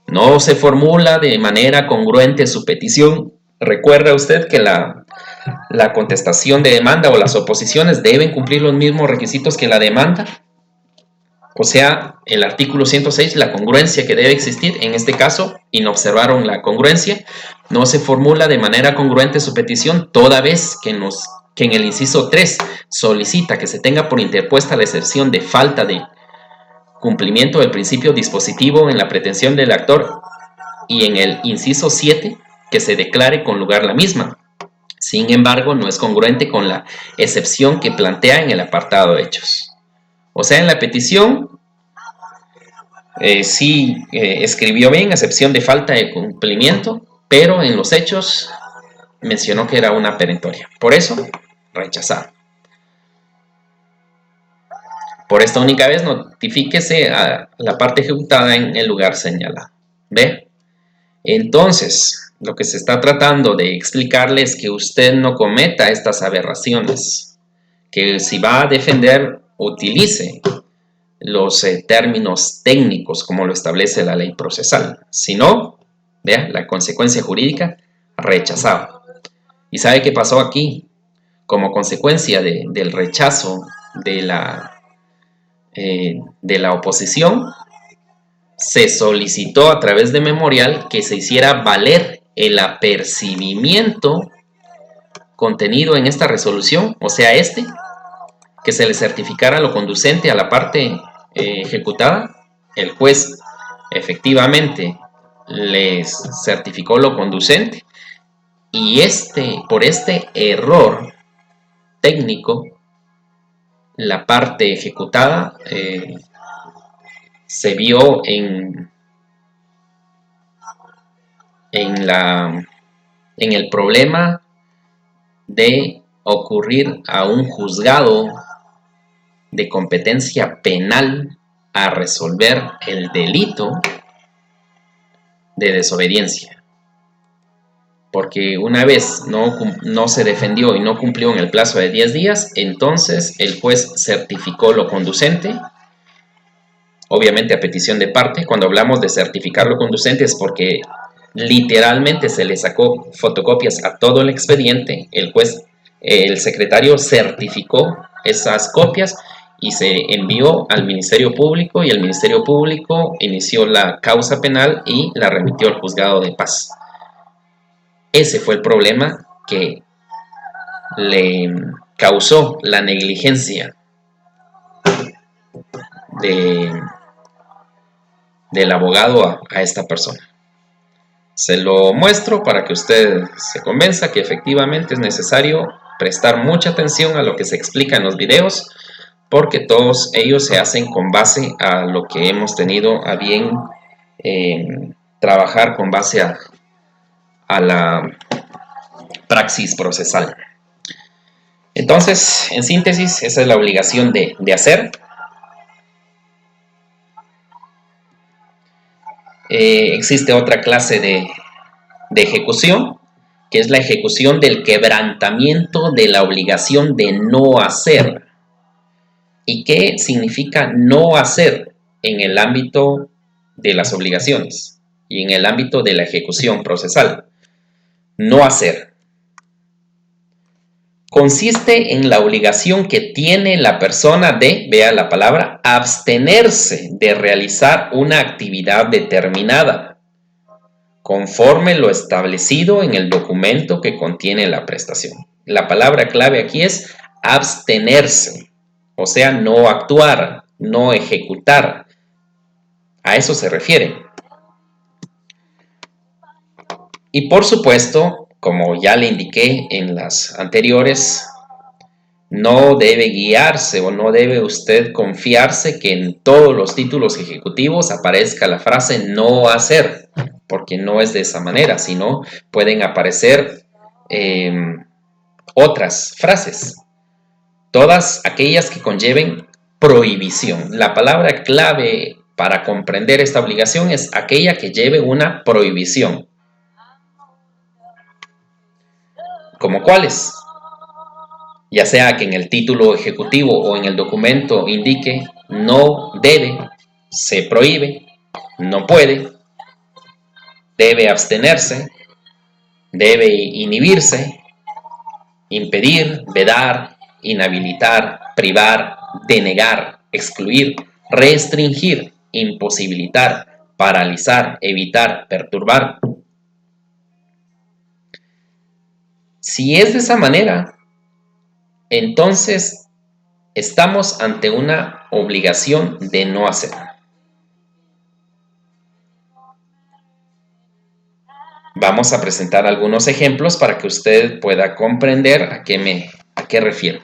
[SPEAKER 1] No se formula de manera congruente su petición. Recuerda usted que la contestación de demanda o las oposiciones deben cumplir los mismos requisitos que la demanda. O sea, el artículo 106, la congruencia que debe existir, en este caso, y no observaron la congruencia, no se formula de manera congruente su petición, toda vez que en el inciso 3 solicita que se tenga por interpuesta la excepción de falta de cumplimiento del principio dispositivo en la pretensión del actor, y en el inciso 7 que se declare con lugar la misma. Sin embargo, no es congruente con la excepción que plantea en el apartado de hechos. O sea, en la petición sí escribió bien, excepción de falta de cumplimiento, pero en los hechos mencionó que era una perentoria. Por eso, rechazado. Por esta única vez, notifíquese a la parte ejecutada en el lugar señalado. ¿Ve? Entonces, lo que se está tratando de explicarle es que usted no cometa estas aberraciones, que si va a defender, utilice los términos técnicos como lo establece la ley procesal. Si no, vea, la consecuencia jurídica rechazada. ¿Y sabe qué pasó aquí? Como consecuencia del rechazo de la oposición, se solicitó a través de memorial que se hiciera valer el apercibimiento contenido en esta resolución, o sea, que se le certificara lo conducente a la parte ejecutada. El juez efectivamente les certificó lo conducente y por este error técnico, la parte ejecutada se vio en, la, en el problema de ocurrir a un juzgado de competencia penal a resolver el delito de desobediencia. Porque una vez no se defendió y no cumplió en el plazo de 10 días, entonces el juez certificó lo conducente, obviamente a petición de parte. Cuando hablamos de certificar lo conducente es porque literalmente se le sacó fotocopias a todo el expediente, el secretario certificó esas copias y se envió al Ministerio Público y el Ministerio Público inició la causa penal y la remitió al Juzgado de Paz. Ese fue el problema que le causó la negligencia de, del abogado a esta persona. Se lo muestro para que usted se convenza que efectivamente es necesario prestar mucha atención a lo que se explica en los videos, porque todos ellos se hacen con base a lo que hemos tenido a bien trabajar con base a la praxis procesal. Entonces, en síntesis, esa es la obligación de hacer. Existe otra clase de ejecución, que es la ejecución del quebrantamiento de la obligación de no hacer. ¿Y qué significa no hacer en el ámbito de las obligaciones y en el ámbito de la ejecución procesal? No hacer consiste en la obligación que tiene la persona de, vea la palabra, abstenerse de realizar una actividad determinada, conforme lo establecido en el documento que contiene la prestación. La palabra clave aquí es abstenerse, o sea, no actuar, no ejecutar. A eso se refiere. Y por supuesto, como ya le indiqué en las anteriores, no debe guiarse o no debe usted confiarse que en todos los títulos ejecutivos aparezca la frase no hacer, porque no es de esa manera, sino pueden aparecer otras frases, todas aquellas que conlleven prohibición. La palabra clave para comprender esta obligación es aquella que lleve una prohibición. ¿Como cuáles? Ya sea que en el título ejecutivo o en el documento indique no debe, se prohíbe, no puede, debe abstenerse, debe inhibirse, impedir, vedar, inhabilitar, privar, denegar, excluir, restringir, imposibilitar, paralizar, evitar, perturbar. Si es de esa manera, entonces estamos ante una obligación de no hacer. Vamos a presentar algunos ejemplos para que usted pueda comprender a qué refiero.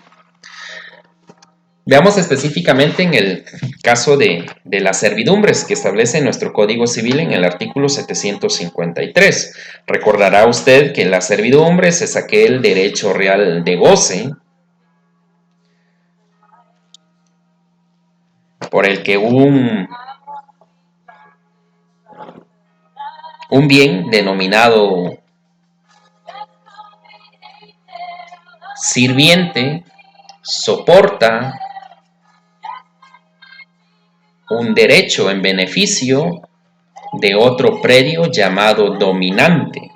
[SPEAKER 1] Veamos específicamente en el caso de las servidumbres que establece nuestro Código Civil en el artículo 753. Recordará usted que las servidumbres es aquel derecho real de goce por el que un Un bien denominado sirviente soporta un derecho en beneficio de otro predio llamado dominante,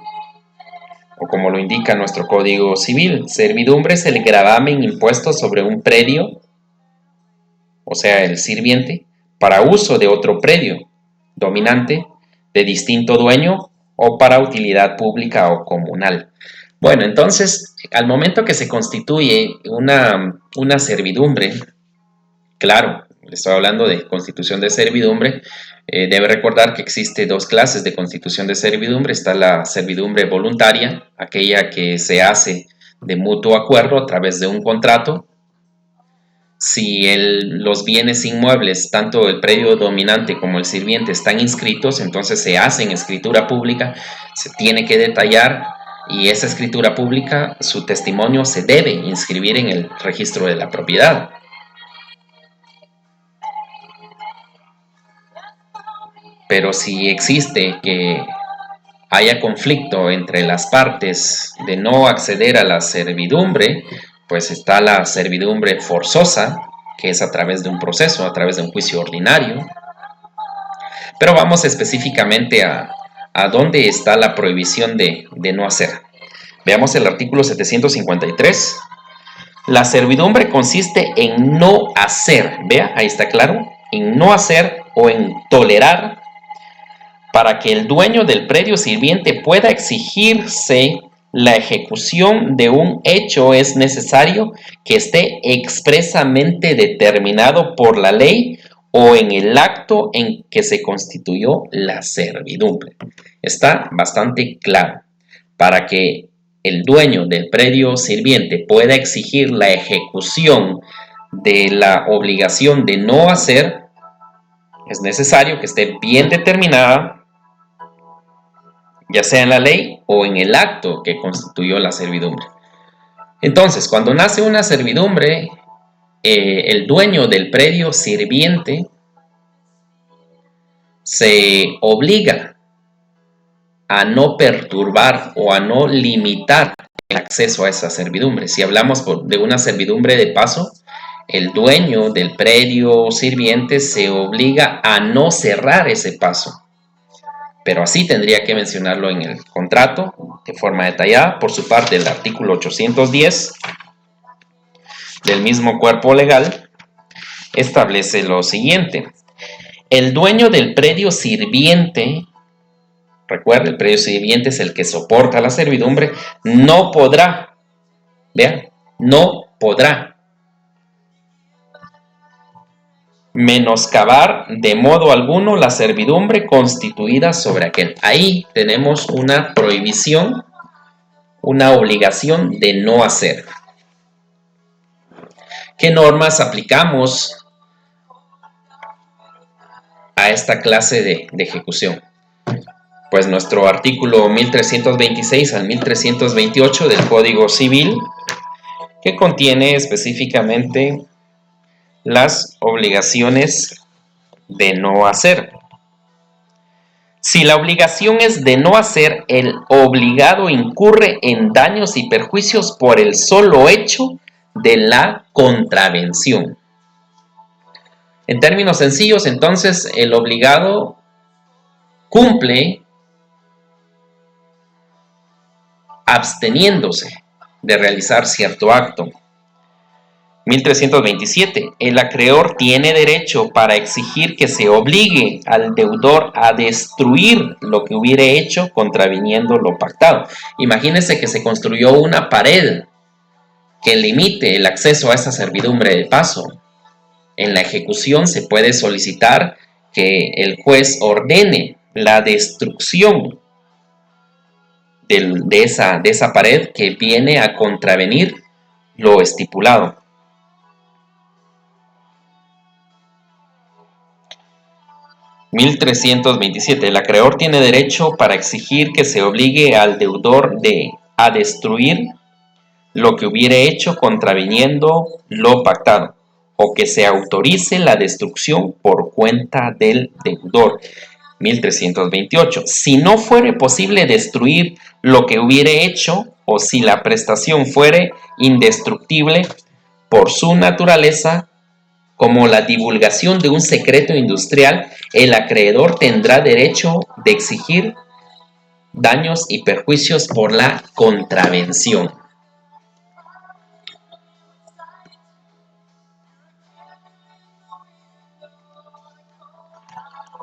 [SPEAKER 1] o como lo indica nuestro Código Civil. Servidumbre es el gravamen impuesto sobre un predio, o sea, el sirviente, para uso de otro predio dominante de distinto dueño o para utilidad pública o comunal. Bueno, entonces, al momento que se constituye una servidumbre, claro, estoy hablando de constitución de servidumbre, debe recordar que existe dos clases de constitución de servidumbre. Está la servidumbre voluntaria, aquella que se hace de mutuo acuerdo a través de un contrato. Si los bienes inmuebles, tanto el predio dominante como el sirviente, están inscritos, entonces se hace en escritura pública, se tiene que detallar, y esa escritura pública, su testimonio se debe inscribir en el registro de la propiedad. Pero si existe que haya conflicto entre las partes de no acceder a la servidumbre, pues está la servidumbre forzosa, que es a través de un proceso, a través de un juicio ordinario. Pero vamos específicamente a dónde está la prohibición de no hacer. Veamos el artículo 753. La servidumbre consiste en no hacer, vea, ahí está claro, en no hacer o en tolerar. Para que el dueño del predio sirviente pueda exigirse la ejecución de un hecho, es necesario que esté expresamente determinado por la ley o en el acto en que se constituyó la servidumbre. Está bastante claro. Para que el dueño del predio sirviente pueda exigir la ejecución de la obligación de no hacer, es necesario que esté bien determinada, ya sea en la ley o en el acto que constituyó la servidumbre. Entonces, cuando nace una servidumbre, el dueño del predio sirviente se obliga a no perturbar o a no limitar el acceso a esa servidumbre. Si hablamos de una servidumbre de paso, el dueño del predio sirviente se obliga a no cerrar ese paso. Pero así tendría que mencionarlo en el contrato de forma detallada. Por su parte, el artículo 810 del mismo cuerpo legal establece lo siguiente. El dueño del predio sirviente, recuerda, el predio sirviente es el que soporta la servidumbre, no podrá, vean, no podrá menoscabar de modo alguno la servidumbre constituida sobre aquel. Ahí tenemos una prohibición, una obligación de no hacer. ¿Qué normas aplicamos a esta clase de ejecución? Pues nuestro artículo 1326 al 1328 del Código Civil, que contiene específicamente las obligaciones de no hacer. Si la obligación es de no hacer, el obligado incurre en daños y perjuicios por el solo hecho de la contravención. En términos sencillos, entonces, el obligado cumple absteniéndose de realizar cierto acto. 1327. El acreedor tiene derecho para exigir que se obligue al deudor a destruir lo que hubiere hecho contraviniendo lo pactado. Imagínense que se construyó una pared que limite el acceso a esa servidumbre de paso. En la ejecución se puede solicitar que el juez ordene la destrucción de esa pared que viene a contravenir lo estipulado. 1327. El acreedor tiene derecho para exigir que se obligue al deudor a destruir lo que hubiere hecho contraviniendo lo pactado, o que se autorice la destrucción por cuenta del deudor. 1328. Si no fuere posible destruir lo que hubiere hecho, o si la prestación fuere indestructible por su naturaleza, como la divulgación de un secreto industrial, el acreedor tendrá derecho de exigir daños y perjuicios por la contravención.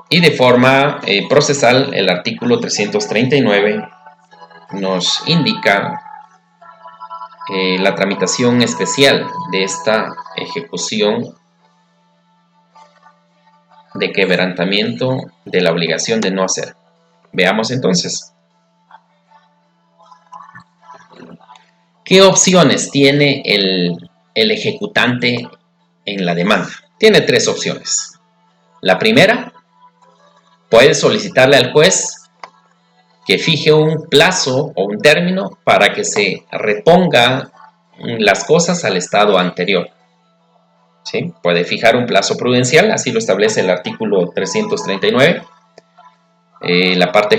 [SPEAKER 1] Y de forma procesal, el artículo 339 nos indica la tramitación especial de esta ejecución de quebrantamiento de la obligación de no hacer. Veamos entonces. ¿Qué opciones tiene el ejecutante en la demanda? Tiene tres opciones. La primera, puede solicitarle al juez que fije un plazo o un término para que se reponga las cosas al estado anterior. ¿Sí? Puede fijar un plazo prudencial, así lo establece el artículo 339. La parte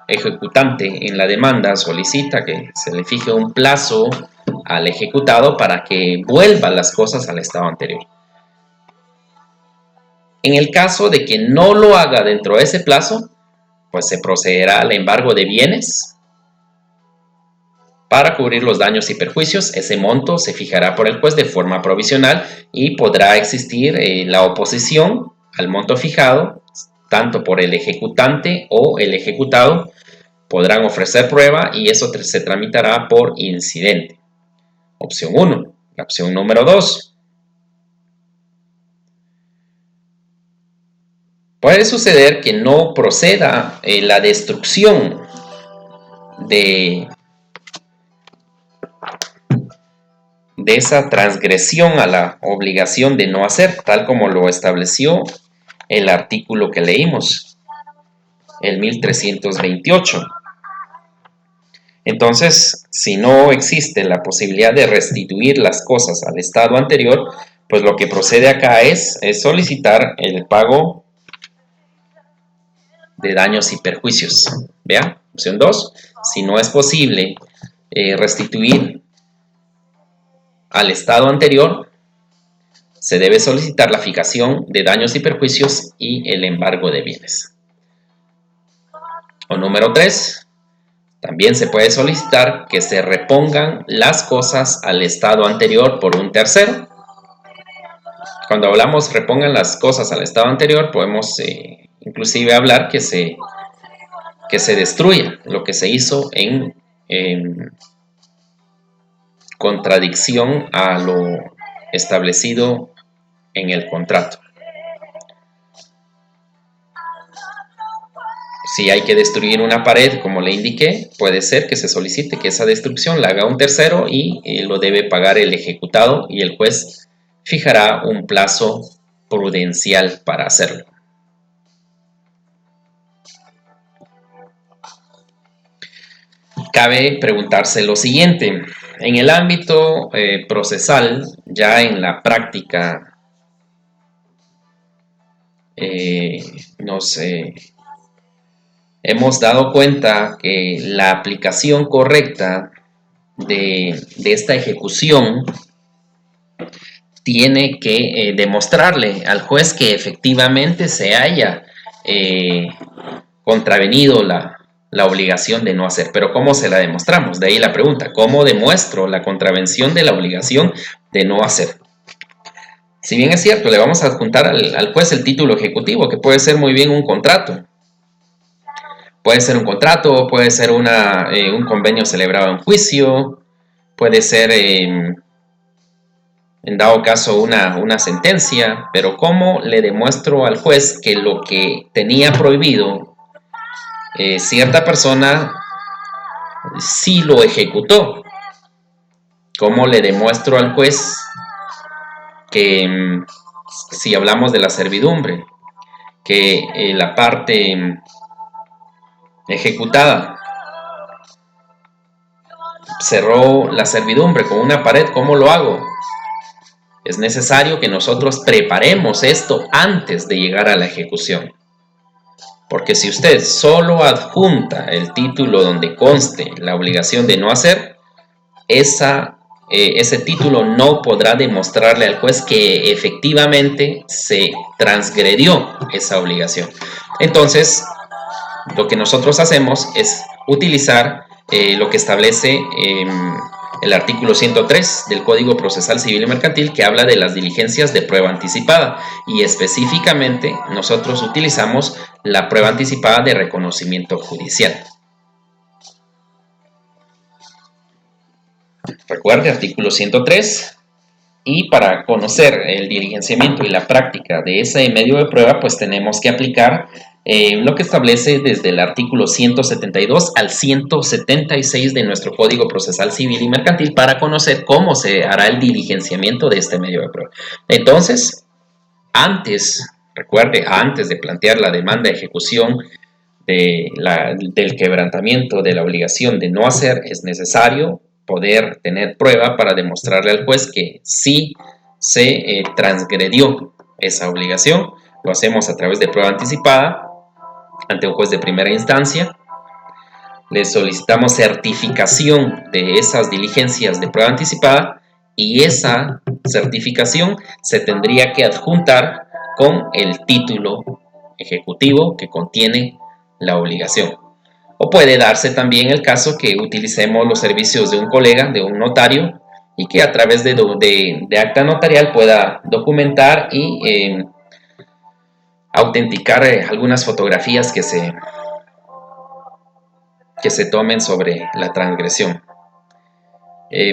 [SPEAKER 1] ejecutante en la demanda solicita que se le fije un plazo al ejecutado para que vuelva las cosas al estado anterior. En el caso de que no lo haga dentro de ese plazo, pues se procederá al embargo de bienes para cubrir los daños y perjuicios. Ese monto se fijará por el juez de forma provisional y podrá existir la oposición al monto fijado, tanto por el ejecutante o el ejecutado. Podrán ofrecer prueba y eso se tramitará por incidente. Opción 1. La opción número 2. Puede suceder que no proceda la destrucción de esa transgresión a la obligación de no hacer, tal como lo estableció el artículo que leímos, el 1328. Entonces, si no existe la posibilidad de restituir las cosas al estado anterior, pues lo que procede acá es solicitar el pago de daños y perjuicios. Vean, opción 2, si no es posible restituir al estado anterior, se debe solicitar la fijación de daños y perjuicios y el embargo de bienes. O número 3, también se puede solicitar que se repongan las cosas al estado anterior por un tercero. Cuando hablamos repongan las cosas al estado anterior, podemos inclusive hablar que se destruya lo que se hizo en contradicción a lo establecido en el contrato. Si hay que destruir una pared, como le indiqué, puede ser que se solicite que esa destrucción la haga un tercero y lo debe pagar el ejecutado y el juez fijará un plazo prudencial para hacerlo. Cabe preguntarse lo siguiente: en el ámbito procesal, ya en la práctica, hemos dado cuenta que la aplicación correcta de esta ejecución tiene que demostrarle al juez que efectivamente se haya contravenido la obligación de no hacer. Pero ¿cómo se la demostramos? De ahí la pregunta: ¿cómo demuestro la contravención de la obligación de no hacer? Si bien es cierto, le vamos a adjuntar al juez el título ejecutivo, que puede ser muy bien un contrato. Puede ser un contrato, puede ser un convenio celebrado en juicio, puede ser, en dado caso, una sentencia. Pero ¿cómo le demuestro al juez que lo que tenía prohibido cierta persona sí lo ejecutó? ¿Cómo le demuestro al juez que, si hablamos de la servidumbre, que la parte ejecutada cerró la servidumbre con una pared? ¿Cómo lo hago? Es necesario que nosotros preparemos esto antes de llegar a la ejecución. Porque si usted solo adjunta el título donde conste la obligación de no hacer, ese título no podrá demostrarle al juez que efectivamente se transgredió esa obligación. Entonces, lo que nosotros hacemos es utilizar lo que establece el artículo 103 del Código Procesal Civil y Mercantil, que habla de las diligencias de prueba anticipada, y específicamente nosotros utilizamos la prueba anticipada de reconocimiento judicial. Recuerde, artículo 103. Y para conocer el diligenciamiento y la práctica de ese medio de prueba, pues tenemos que aplicar lo que establece desde el artículo 172 al 176 de nuestro Código Procesal Civil y Mercantil para conocer cómo se hará el diligenciamiento de este medio de prueba. Entonces, recuerde, antes de plantear la demanda de ejecución del quebrantamiento de la obligación de no hacer, es necesario poder tener prueba para demostrarle al juez que sí se transgredió esa obligación. Lo hacemos a través de prueba anticipada ante un juez de primera instancia. Le solicitamos certificación de esas diligencias de prueba anticipada y esa certificación se tendría que adjuntar con el título ejecutivo que contiene la obligación. O puede darse también el caso que utilicemos los servicios de un colega, de un notario, y que a través de acta notarial pueda documentar y autenticar algunas fotografías que se tomen sobre la transgresión.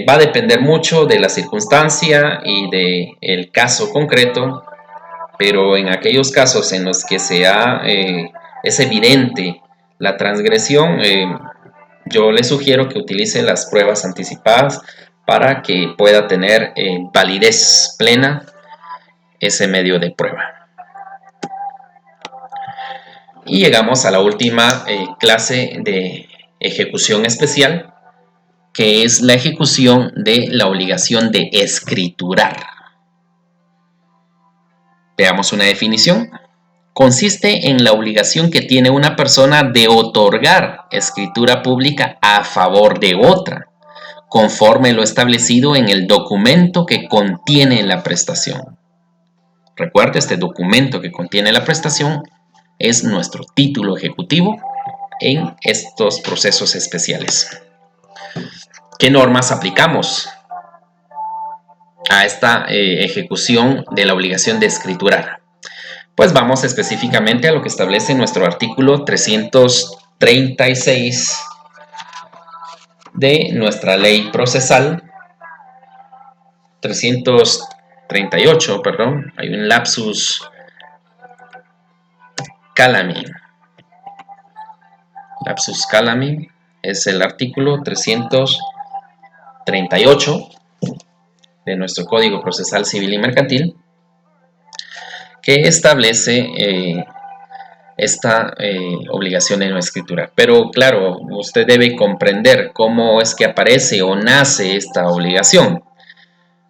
[SPEAKER 1] Va a depender mucho de la circunstancia y del caso concreto, pero en aquellos casos en los que es evidente la transgresión, yo le sugiero que utilice las pruebas anticipadas para que pueda tener validez plena ese medio de prueba. Y llegamos a la última clase de ejecución especial, que es la ejecución de la obligación de escriturar. Veamos una definición. Consiste en la obligación que tiene una persona de otorgar escritura pública a favor de otra, conforme lo establecido en el documento que contiene la prestación. Recuerde, este documento que contiene la prestación es nuestro título ejecutivo en estos procesos especiales. ¿Qué normas aplicamos a esta ejecución de la obligación de escriturar? Pues vamos específicamente a lo que establece nuestro artículo 336 de nuestra ley procesal. 338, perdón, hay un lapsus calami. Lapsus calami es el artículo 338 de nuestro Código Procesal Civil y Mercantil, que establece esta obligación de no escriturar. Pero claro, usted debe comprender cómo es que aparece o nace esta obligación.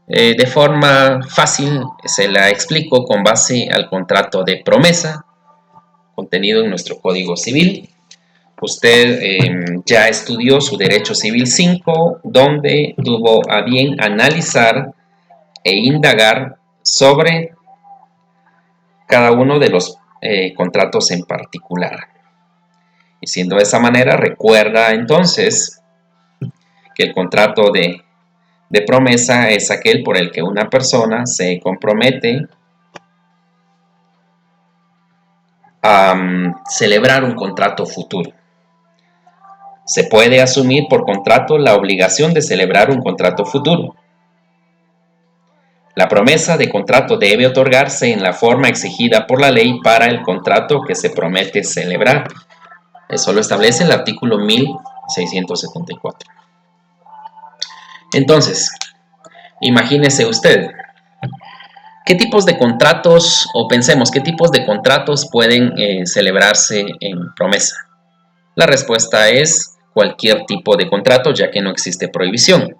[SPEAKER 1] De forma fácil se la explico con base al contrato de promesa contenido en nuestro Código Civil. Usted ya estudió su Derecho Civil 5, donde tuvo a bien analizar e indagar sobre cada uno de los contratos en particular. Y siendo de esa manera, recuerda entonces que el contrato de promesa es aquel por el que una persona se compromete a celebrar un contrato futuro. Se puede asumir por contrato la obligación de celebrar un contrato futuro. La promesa de contrato debe otorgarse en la forma exigida por la ley para el contrato que se promete celebrar. Eso lo establece el artículo 1674. Entonces, imagínese usted, ¿qué tipos de contratos, o pensemos, qué tipos de contratos pueden celebrarse en promesa? La respuesta es cualquier tipo de contrato, ya que no existe prohibición.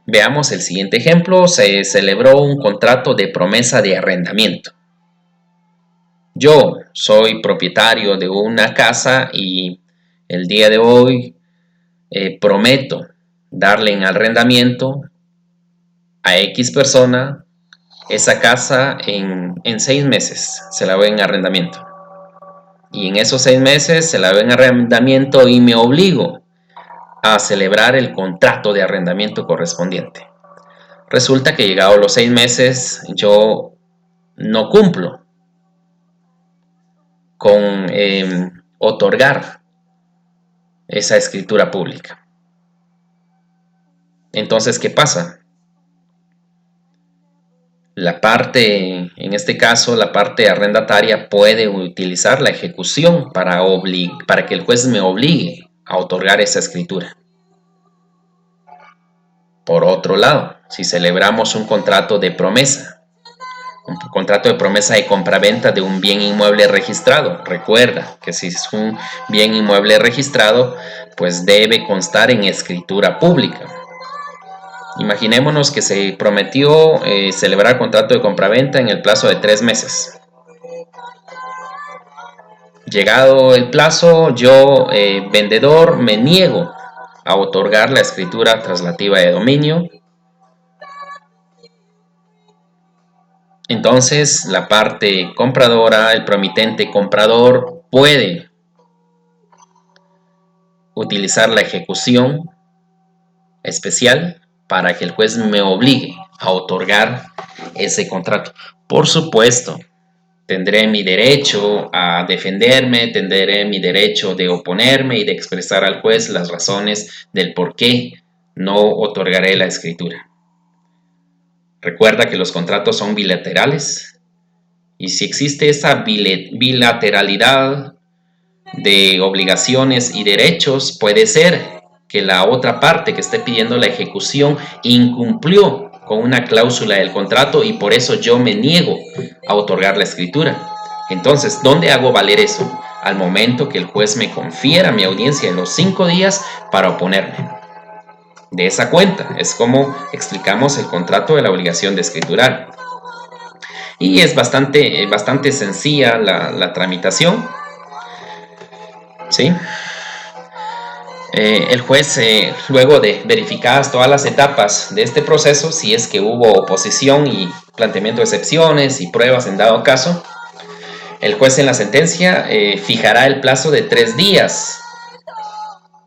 [SPEAKER 1] Veamos el siguiente ejemplo. Se celebró un contrato de promesa de arrendamiento. Yo soy propietario de una casa y el día de hoy prometo darle en arrendamiento a X persona esa casa en 6 meses. Se la doy en arrendamiento. Y en esos 6 meses se la doy en arrendamiento y me obligo a celebrar el contrato de arrendamiento correspondiente. Resulta que llegados los 6 meses yo no cumplo con otorgar esa escritura pública. Entonces, ¿qué pasa? La parte, en este caso, la parte arrendataria puede utilizar la ejecución para que el juez me obligue a otorgar esa escritura. Por otro lado, si celebramos un contrato de promesa, un contrato de promesa de compraventa de un bien inmueble registrado, recuerda que si es un bien inmueble registrado, pues debe constar en escritura pública. Imaginémonos que se prometió celebrar contrato de compraventa en el plazo de 3 meses. Llegado el plazo, yo, vendedor, me niego a otorgar la escritura traslativa de dominio. Entonces, la parte compradora, el promitente comprador, puede utilizar la ejecución especial para que el juez me obligue a otorgar ese contrato. Por supuesto, tendré mi derecho a defenderme, tendré mi derecho de oponerme y de expresar al juez las razones del por qué no otorgaré la escritura. Recuerda que los contratos son bilaterales y si existe esa bilateralidad de obligaciones y derechos, puede ser que la otra parte que esté pidiendo la ejecución incumplió con una cláusula del contrato y por eso yo me niego a otorgar la escritura. Entonces, ¿dónde hago valer eso? Al momento que el juez me confiera mi audiencia en los 5 días para oponerme. De esa cuenta es como explicamos el contrato de la obligación de escriturar. Y es bastante sencilla la tramitación, ¿sí? El juez, luego de verificadas todas las etapas de este proceso, si es que hubo oposición y planteamiento de excepciones y pruebas en dado caso, el juez en la sentencia fijará el plazo de 3 días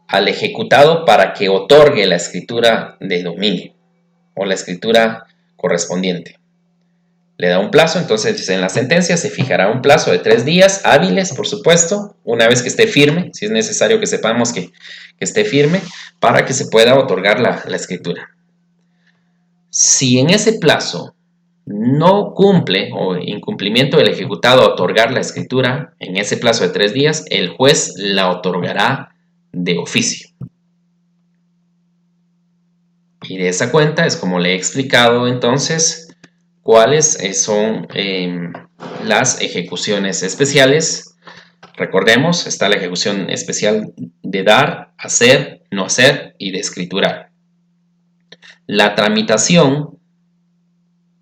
[SPEAKER 1] al ejecutado para que otorgue la escritura de dominio o la escritura correspondiente. Le da un plazo, entonces en la sentencia se fijará un plazo de 3 días hábiles, por supuesto, una vez que esté firme, si es necesario que sepamos que esté firme, para que se pueda otorgar la escritura. Si en ese plazo no cumple o incumplimiento del ejecutado a otorgar la escritura, en ese plazo de 3 días, el juez la otorgará de oficio. Y de esa cuenta es como le he explicado entonces cuáles son las ejecuciones especiales. Recordemos, está la ejecución especial de dar, hacer, no hacer y de escriturar. La tramitación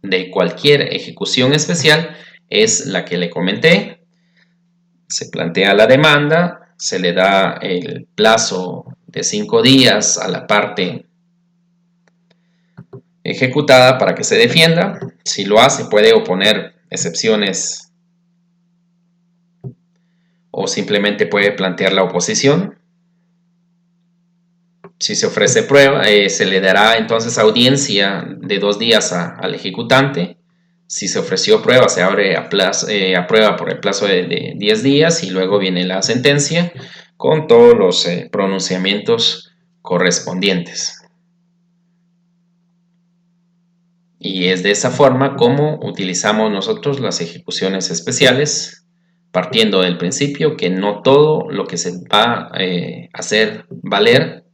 [SPEAKER 1] de cualquier ejecución especial es la que le comenté. Se plantea la demanda, se le da el plazo de 5 días a la parte ejecutada para que se defienda. Si lo hace, puede oponer excepciones o simplemente puede plantear la oposición. Si se ofrece prueba, se le dará entonces audiencia de 2 días al ejecutante. Si se ofreció prueba, se abre a prueba por el plazo de 10 días y luego viene la sentencia con todos los pronunciamientos correspondientes. Y es de esa forma como utilizamos nosotros las ejecuciones especiales, partiendo del principio que no todo lo que se va a hacer valer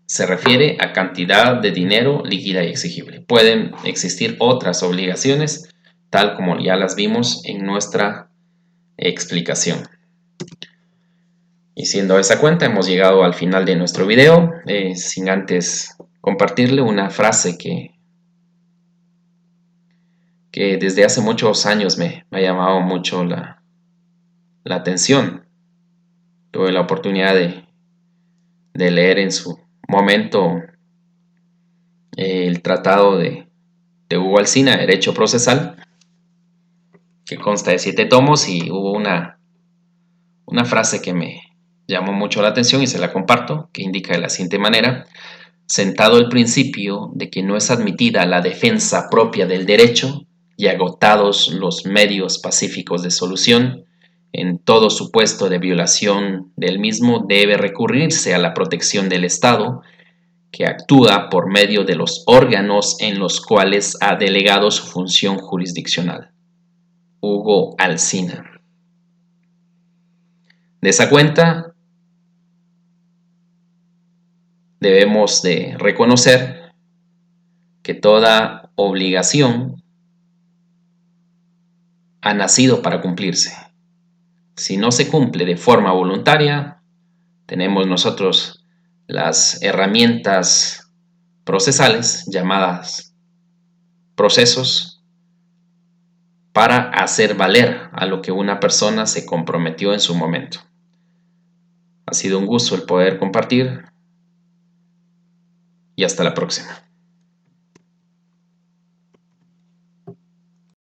[SPEAKER 1] se refiere a cantidad de dinero líquida y exigible. Pueden existir otras obligaciones, tal como ya las vimos en nuestra explicación. Y siendo esa cuenta, hemos llegado al final de nuestro video, sin antes compartirle una frase que que desde hace muchos años me ha llamado mucho la atención. Tuve la oportunidad de leer en su momento el tratado de Hugo Alsina, Derecho Procesal, que consta de 7 tomos, y hubo una frase que me llamó mucho la atención y se la comparto, que indica de la siguiente manera: sentado el principio de que no es admitida la defensa propia del derecho y agotados los medios pacíficos de solución, en todo supuesto de violación del mismo debe recurrirse a la protección del Estado, que actúa por medio de los órganos en los cuales ha delegado su función jurisdiccional. Hugo Alsina. De esa cuenta, debemos de reconocer que toda obligación ha nacido para cumplirse. Si no se cumple de forma voluntaria, tenemos nosotros las herramientas procesales llamadas procesos para hacer valer a lo que una persona se comprometió en su momento. Ha sido un gusto el poder compartir y hasta la próxima.